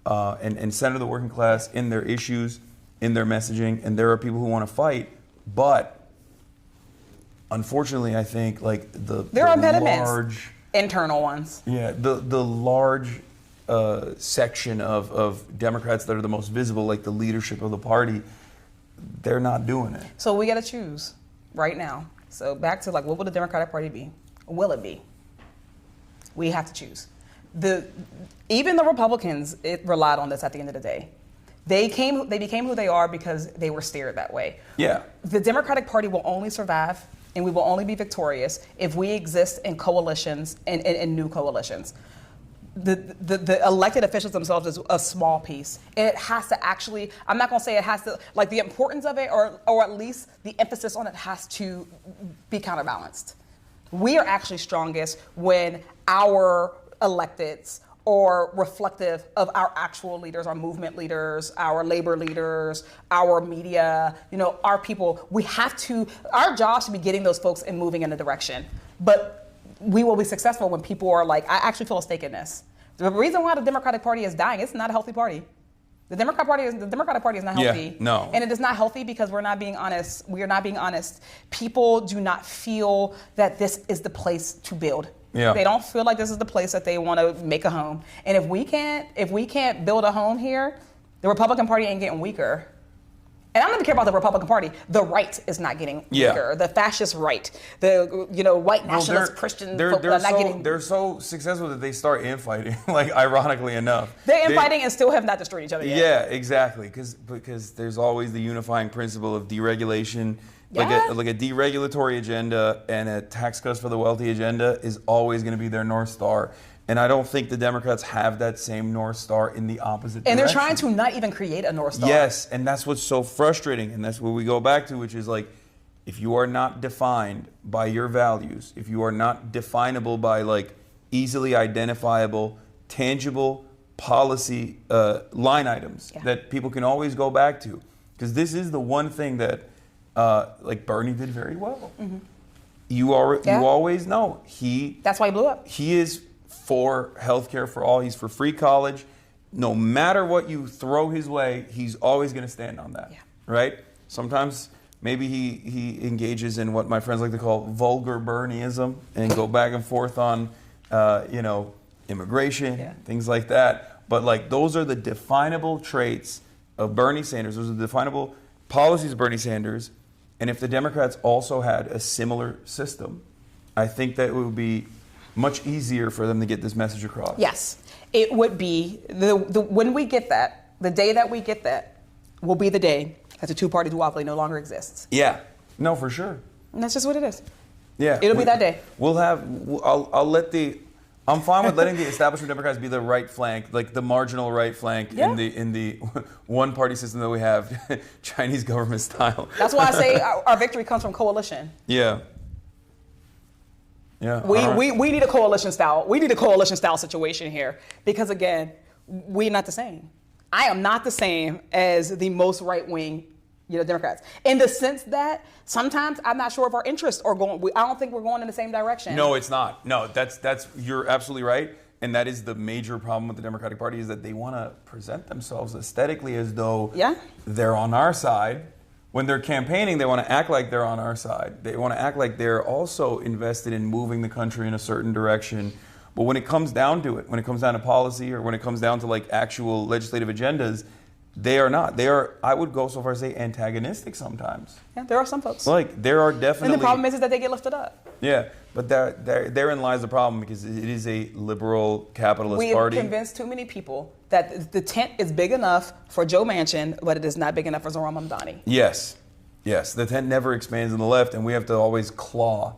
and center the working class in their issues, in their messaging, and there are people who want to fight, but unfortunately, I think like there are impediments, large internal ones. Yeah, the large section of Democrats that are the most visible, like the leadership of the party, they're not doing it. So we got to choose right now. So back to like, what will the Democratic Party be? Will it be? We have to choose. Even the Republicans relied on this at the end of the day. They became who they are because they were steered that way. Yeah. The Democratic Party will only survive and we will only be victorious if we exist in coalitions and new coalitions. The elected officials themselves is a small piece. It has to actually, I'm not going to say it has to, like the importance of it or at least the emphasis on it has to be counterbalanced. We are actually strongest when our electeds are reflective of our actual leaders, our movement leaders, our labor leaders, our media, our people. We have to, our job should be getting those folks and moving in a direction. But we will be successful when people are like, I actually feel a stake in this. The reason why the Democratic Party is dying, it's not a healthy party. The Democratic Party is not healthy. Yeah, no. And it is not healthy because we're not being honest. We are not being honest. People do not feel that this is the place to build. Yeah. They don't feel like this is the place that they want to make a home. And if we can't build a home here, the Republican Party ain't getting weaker. And I don't even care about the Republican Party. The right is not getting weaker. The fascist right, the white nationalist Christian folk are not getting. They're so successful that they start infighting. Like ironically enough, they're infighting and still have not destroyed each other yet. Yeah, exactly. Because there's always the unifying principle of deregulation. Like a deregulatory agenda and a tax cuts for the wealthy agenda is always going to be their North Star. And I don't think the Democrats have that same North Star in the opposite direction. And they're trying to not even create a North Star. Yes, and that's what's so frustrating. And that's what we go back to, which is like, if you are not defined by your values, if you are not definable by like easily identifiable, tangible policy line items that people can always go back to, because this is the one thing that like Bernie did very well. Mm-hmm. You always know that's why he blew up. He is for healthcare for all. He's for free college. No matter what you throw his way, he's always going to stand on that. Yeah. Right? Sometimes maybe he engages in what my friends like to call vulgar Bernieism and go back and forth on, immigration, things like that. But like those are the definable traits of Bernie Sanders. Those are the definable policies of Bernie Sanders. And if the Democrats also had a similar system, I think that it would be much easier for them to get this message across. Yes, it would be. When we get that, the day that we get that will be the day that the two-party duopoly no longer exists. Yeah, no, for sure. And that's just what it is. Yeah, it'll be that day. I'm fine with letting the establishment Democrats be the right flank, like the marginal right flank in the one-party system that we have, Chinese government style. That's why I say our victory comes from coalition. Yeah. Yeah. We need a coalition style. We need a coalition style situation here because again, we're not the same. I am not the same as the most right-wing Democrats, in the sense that sometimes I'm not sure if our interests are going. I don't think we're going in the same direction. No, it's not. No, that's you're absolutely right, and that is the major problem with the Democratic Party is that they want to present themselves aesthetically as though they're on our side. When they're campaigning, they want to act like they're on our side. They want to act like they're also invested in moving the country in a certain direction. But when it comes down to it, when it comes down to policy, or when it comes down to like actual legislative agendas, they are not. They are, I would go so far as to say, antagonistic sometimes. Yeah, there are some folks. Like, there are definitely... And the problem is that they get lifted up. Yeah, but therein lies the problem, because it is a liberal capitalist party. We have convinced too many people that the tent is big enough for Joe Manchin, but it is not big enough for Zohran Mamdani. Yes. The tent never expands on the left, and we have to always claw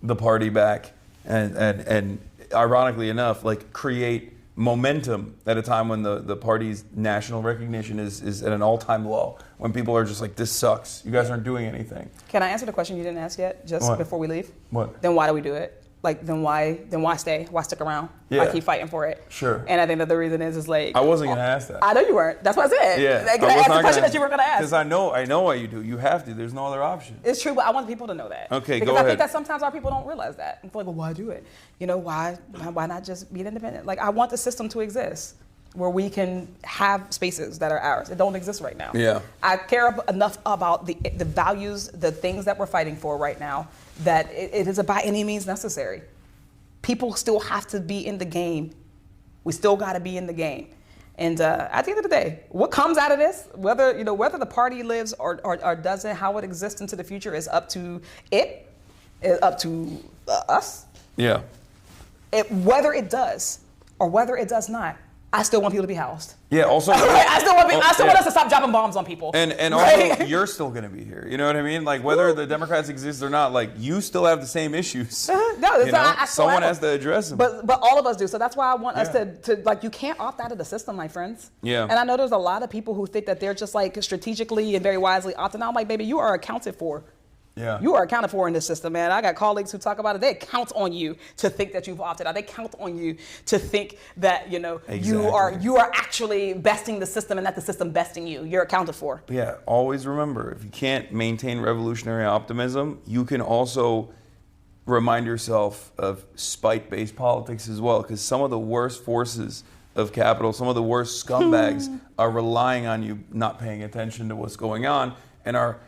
the party back and ironically enough, like create momentum at a time when the party's national recognition is at an all-time low, when people are just like, this sucks, you guys aren't doing anything. Can I answer the question you didn't ask yet, just before we leave? What? Then why do we do it? Like, then why stay? Why stick around? Yeah. Why keep fighting for it? Sure. And I think that the reason is like... I wasn't going to ask that. I know you weren't. That's what I said. Yeah. Like, I asked the question that you were going to ask. Because I know why you do. You have to. There's no other option. It's true, but I want people to know that. Okay, because go ahead. I think that sometimes our people don't realize that. And feel like, well, why do it? Why not just be independent? Like, I want the system to exist where we can have spaces that are ours. It don't exist right now. Yeah. I care enough about the values, the things that we're fighting for right now, that it is by any means necessary. People still have to be in the game. We still got to be in the game. And at the end of the day, what comes out of this, whether the party lives or doesn't, how it exists into the future is up to it, is up to us. Yeah. Whether it does or whether it does not, I still want people to be housed. Yeah, also... I still want us to stop dropping bombs on people. And also, you're still going to be here. You know what I mean? Like, whether the Democrats exist or not, like, you still have the same issues. Someone has to address them. But all of us do. So that's why I want us to, like, you can't opt out of the system, my friends. Yeah. And I know there's a lot of people who think that they're just, like, strategically and very wisely opting out. I'm like, baby, you are accounted for. Yeah. You are accounted for in this system, man. I got colleagues who talk about it. They count on you to think that you've opted out. They count on you to think that, Exactly. you are actually besting the system and not the system besting you. You're accounted for. Yeah, always remember, if you can't maintain revolutionary optimism, you can also remind yourself of spite-based politics as well, because some of the worst forces of capital, some of the worst scumbags are relying on you not paying attention to what's going on and are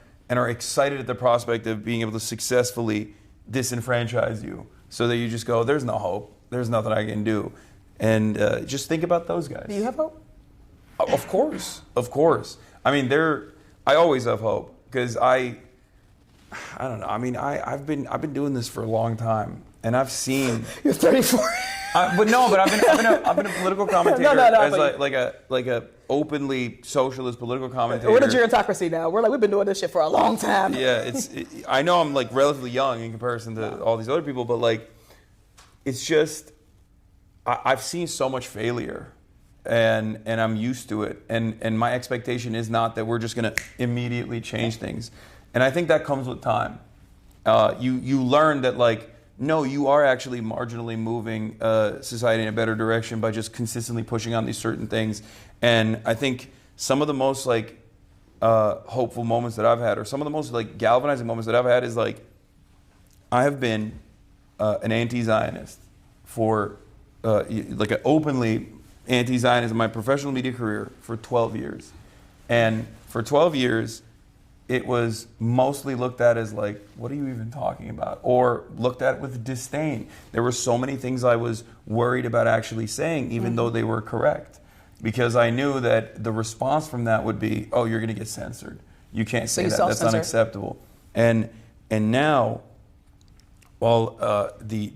excited at the prospect of being able to successfully disenfranchise you, so that you just go, there's no hope, there's nothing I can do. And just think about those guys. Do you have hope? Of course. I mean, I always have hope, because I don't know. I mean, I've been doing this for a long time, and I've seen... You're 34. I've been a political commentator as like a openly socialist political commentator. We're the gerontocracy now. We've been doing this shit for a long time. Yeah, I know I'm like relatively young in comparison to all these other people, but like, it's just, I've seen so much failure, and I'm used to it, and my expectation is not that we're just gonna immediately change things, and I think that comes with time. You learn that, like, no, you are actually marginally moving society in a better direction by just consistently pushing on these certain things. And I think some of the most like hopeful moments that I've had, or some of the most like galvanizing moments that I've had, is like I have been an anti-Zionist for like an openly anti-Zionist in my professional media career for 12 years. And for 12 years, it was mostly looked at as like, what are you even talking about? Or looked at with disdain. There were so many things I was worried about actually saying, even though they were correct. Because I knew that the response from that would be, oh, you're going to get censored. You can't say that. That's unacceptable. And now, while the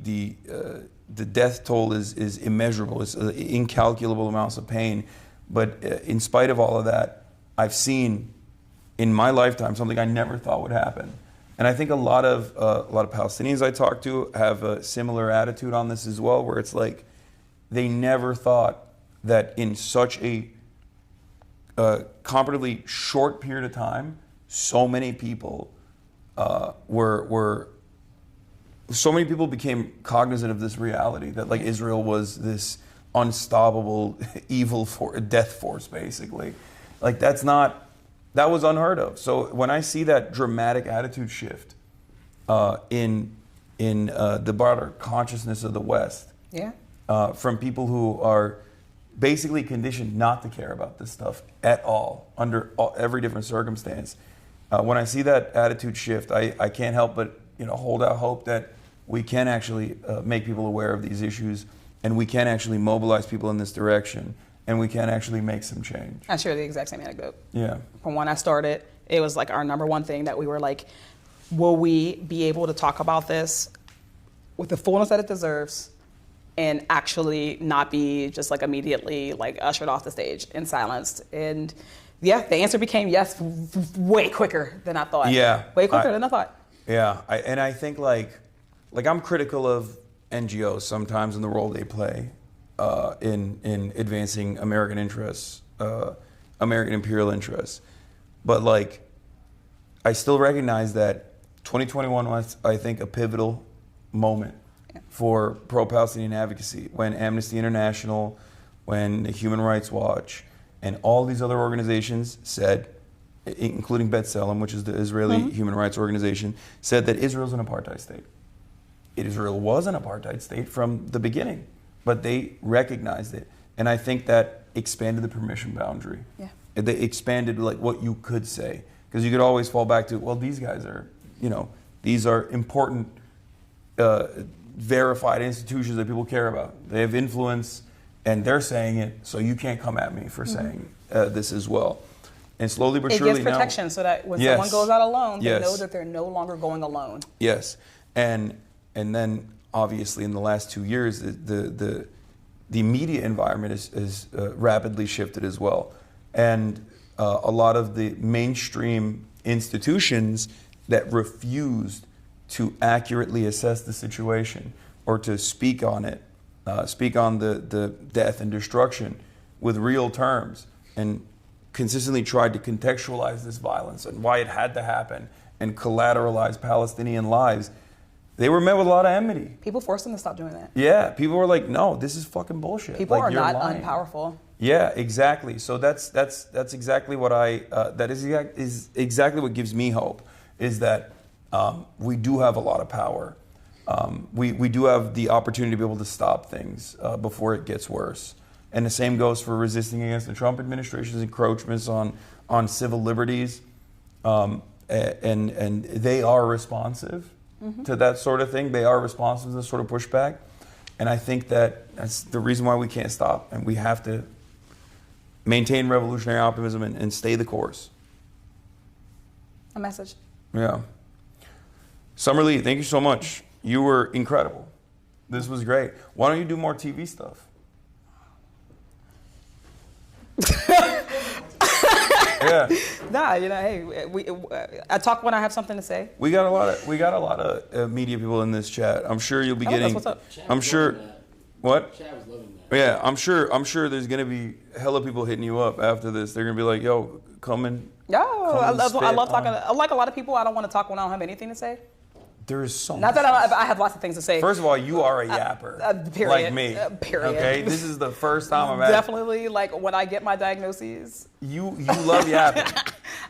death toll is immeasurable, it's incalculable amounts of pain, but in spite of all of that, I've seen in my lifetime something I never thought would happen. And I think a lot of Palestinians I talk to have a similar attitude on this as well, where it's like they never thought that in such a comparatively short period of time, so many people became cognizant of this reality that like Israel was this unstoppable evil death force, basically. Like that was unheard of. So when I see that dramatic attitude shift in the broader consciousness of the West, from people who are basically conditioned not to care about this stuff at all under every different circumstance, when I see that attitude shift, I can't help but hold out hope that we can actually make people aware of these issues, and we can actually mobilize people in this direction, and we can actually make some change. I share the exact same anecdote. Yeah. From when I started, it was like our number one thing that we were like, will we be able to talk about this with the fullness that it deserves and actually not be just like immediately like ushered off the stage and silenced? And yeah, the answer became yes, way quicker than I thought. Yeah. Way quicker than I thought. Yeah, and I think like I'm critical of NGOs sometimes in the role they play in advancing American interests, American imperial interests. But like, I still recognize that 2021 was, I think, a pivotal moment for pro-Palestinian advocacy, when Amnesty International, when Human Rights Watch, and all these other organizations said, including B'Tselem, which is the Israeli human rights organization, said that Israel's an apartheid state. Israel was an apartheid state from the beginning, but they recognized it. And I think that expanded the permission boundary. Yeah. They expanded like what you could say, because you could always fall back to, well, these guys are, these are important, verified institutions that people care about. They have influence, and they're saying it, so you can't come at me for saying this as well. And slowly but surely now, it gives protection so that when someone goes out alone, they know that they're no longer going alone. Yes, and then obviously in the last 2 years, the media environment is rapidly shifted as well, and a lot of the mainstream institutions that refused to accurately assess the situation or to speak on it, speak on the death and destruction with real terms, and consistently tried to contextualize this violence and why it had to happen and collateralize Palestinian lives, they were met with a lot of enmity. People forced them to stop doing that. Yeah, people were like, no, this is fucking bullshit. People like, are not unpowerful. Yeah, exactly. So that's exactly what is exactly what gives me hope, is that we do have a lot of power. We do have the opportunity to be able to stop things before it gets worse. And the same goes for resisting against the Trump administration's encroachments on civil liberties. And they are responsive to that sort of thing. They are responsive to this sort of pushback. And I think that's the reason why we can't stop. And we have to maintain revolutionary optimism and stay the course. A message. Yeah. Summer Lee, thank you so much. You were incredible. This was great. Why don't you do more TV stuff? Yeah. Nah, hey, I talk when I have something to say. We got a lot of media people in this chat. I'm sure you'll be getting. That's what's up. I'm sure. What? Chad was loving that. Yeah, I'm sure there's gonna be hella people hitting you up after this. They're gonna be like, "Yo, come and." Yeah, I love talking. Like a lot of people, I don't want to talk when I don't have anything to say. There is so Not much. that I have lots of things to say. First of all, you are a yapper. Period. Like me. Period. Okay, this is the first time I've had. Definitely, like when I get my diagnoses. You love yapping.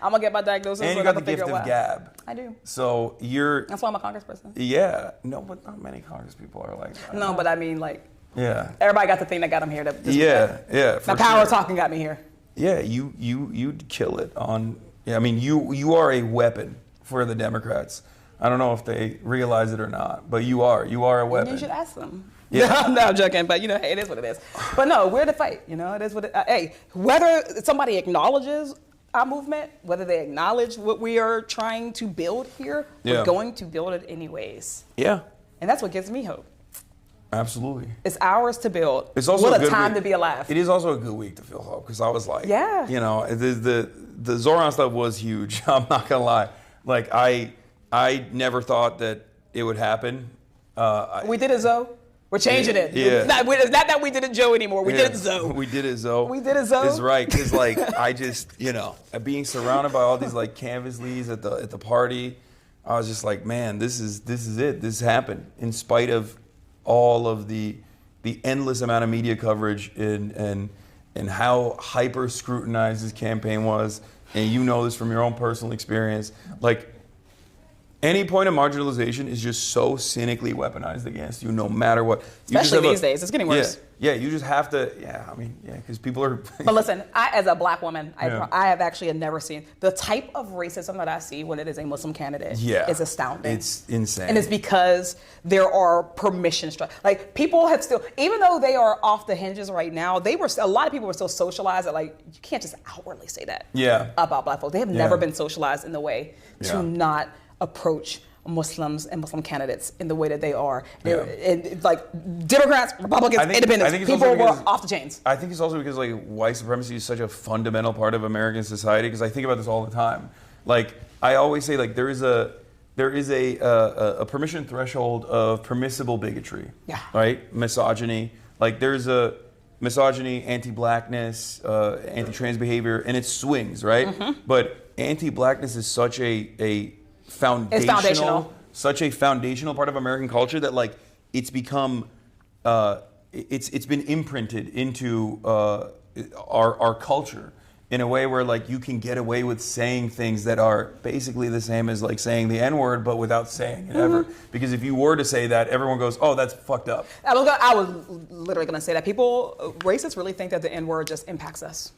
I'm gonna get my diagnosis. And you got the gift of gab. I do. So That's why I'm a congressperson. Yeah. No, but not many Congress people are like that. No, but I mean, like, yeah. everybody got the thing that got them here. Yeah. My power talking got me here. Yeah, you'd kill it on. Yeah, I mean, you are a weapon for the Democrats. I don't know if they realize it or not, but you are a weapon. You should ask them. Yeah. No, I'm joking, but hey, it is what it is. But no, we're the fight. It is what it. Hey, whether somebody acknowledges our movement, whether they acknowledge what we are trying to build here, we're going to build it anyways. Yeah. And that's what gives me hope. Absolutely. It's ours to build. It's also what a good time week. To be alive. It is also a good week to feel hope because I was like, yeah. The Zoran stuff was huge. I'm not gonna lie. Like I never thought that it would happen. We did it, Zoe. We're changing it. Yeah. It's not that we did it, Joe, anymore. We did it, Zoe. We did it, Zoe. We did it, Zoe. It's right, because like I just, being surrounded by all these like canvas leads at the party, I was just like, man, this is it. This happened in spite of all of the endless amount of media coverage and how hyper scrutinized this campaign was, and you know this from your own personal experience, like. Any point of marginalization is just so cynically weaponized against you, no matter what. Especially these days, it's getting worse. Yeah, you just have to. Because people are. But listen, as a black woman, I have actually never seen the type of racism that I see when it is a Muslim candidate. Yeah, is astounding. It's insane, and it's because there are permission like people have still, even though they are off the hinges right now, a lot of people were still socialized that like you can't just outwardly say that. About black folks, they have never been socialized in the way to not approach Muslims and Muslim candidates in the way that they are. And like Democrats, Republicans, Independents, people were off the chains. I think it's also because like white supremacy is such a fundamental part of American society, because I think about this all the time. Like I always say, like there is a permission threshold of permissible bigotry. Yeah. Right? Misogyny. Like there's a misogyny, anti-blackness, anti-trans behavior, and it swings, right? Mm-hmm. But anti-blackness is such a foundational, such a foundational part of American culture that like it's become, it's been imprinted into our culture in a way where like you can get away with saying things that are basically the same as like saying the N-word, but without saying it ever. Because if you were to say that, everyone goes, "Oh, that's fucked up." I was literally going to say that racists really think that the N-word just impacts us.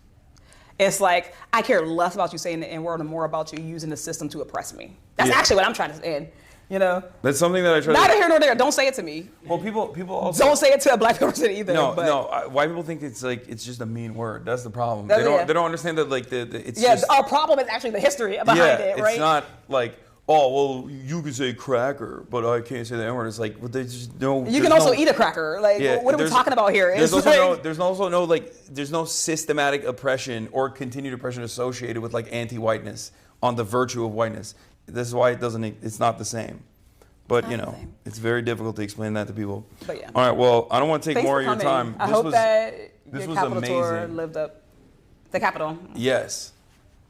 It's like, I care less about you saying the N-word and more about you using the system to oppress me. That's actually what I'm trying to say. That's something that I try Neither here nor there. Don't say it to me. Well, people also... Don't say it to a black person either. No. White people think it's just a mean word. That's the problem. They don't understand that like it's just... our problem is actually the history behind it, right? It's not like... Oh, well, you can say cracker, but I can't say the N-word. It's like, well, there's no... You can also eat a cracker. Like, what are we talking about here? There's no systematic oppression or continued oppression associated with, like, anti-whiteness on the virtue of whiteness. This is why it's not the same. But, it's very difficult to explain that to people. But, yeah. All right, well, I don't want to take more of your time. I hope that your Capitol tour lived up. The Capitol. Yes.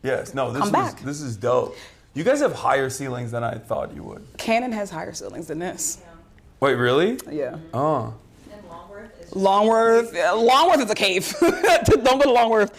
No, this is dope. You guys have higher ceilings than I thought you would. Cannon has higher ceilings than this. Yeah. Wait, really? Yeah. Oh. And Longworth is Longworth is a cave. Don't go to Longworth.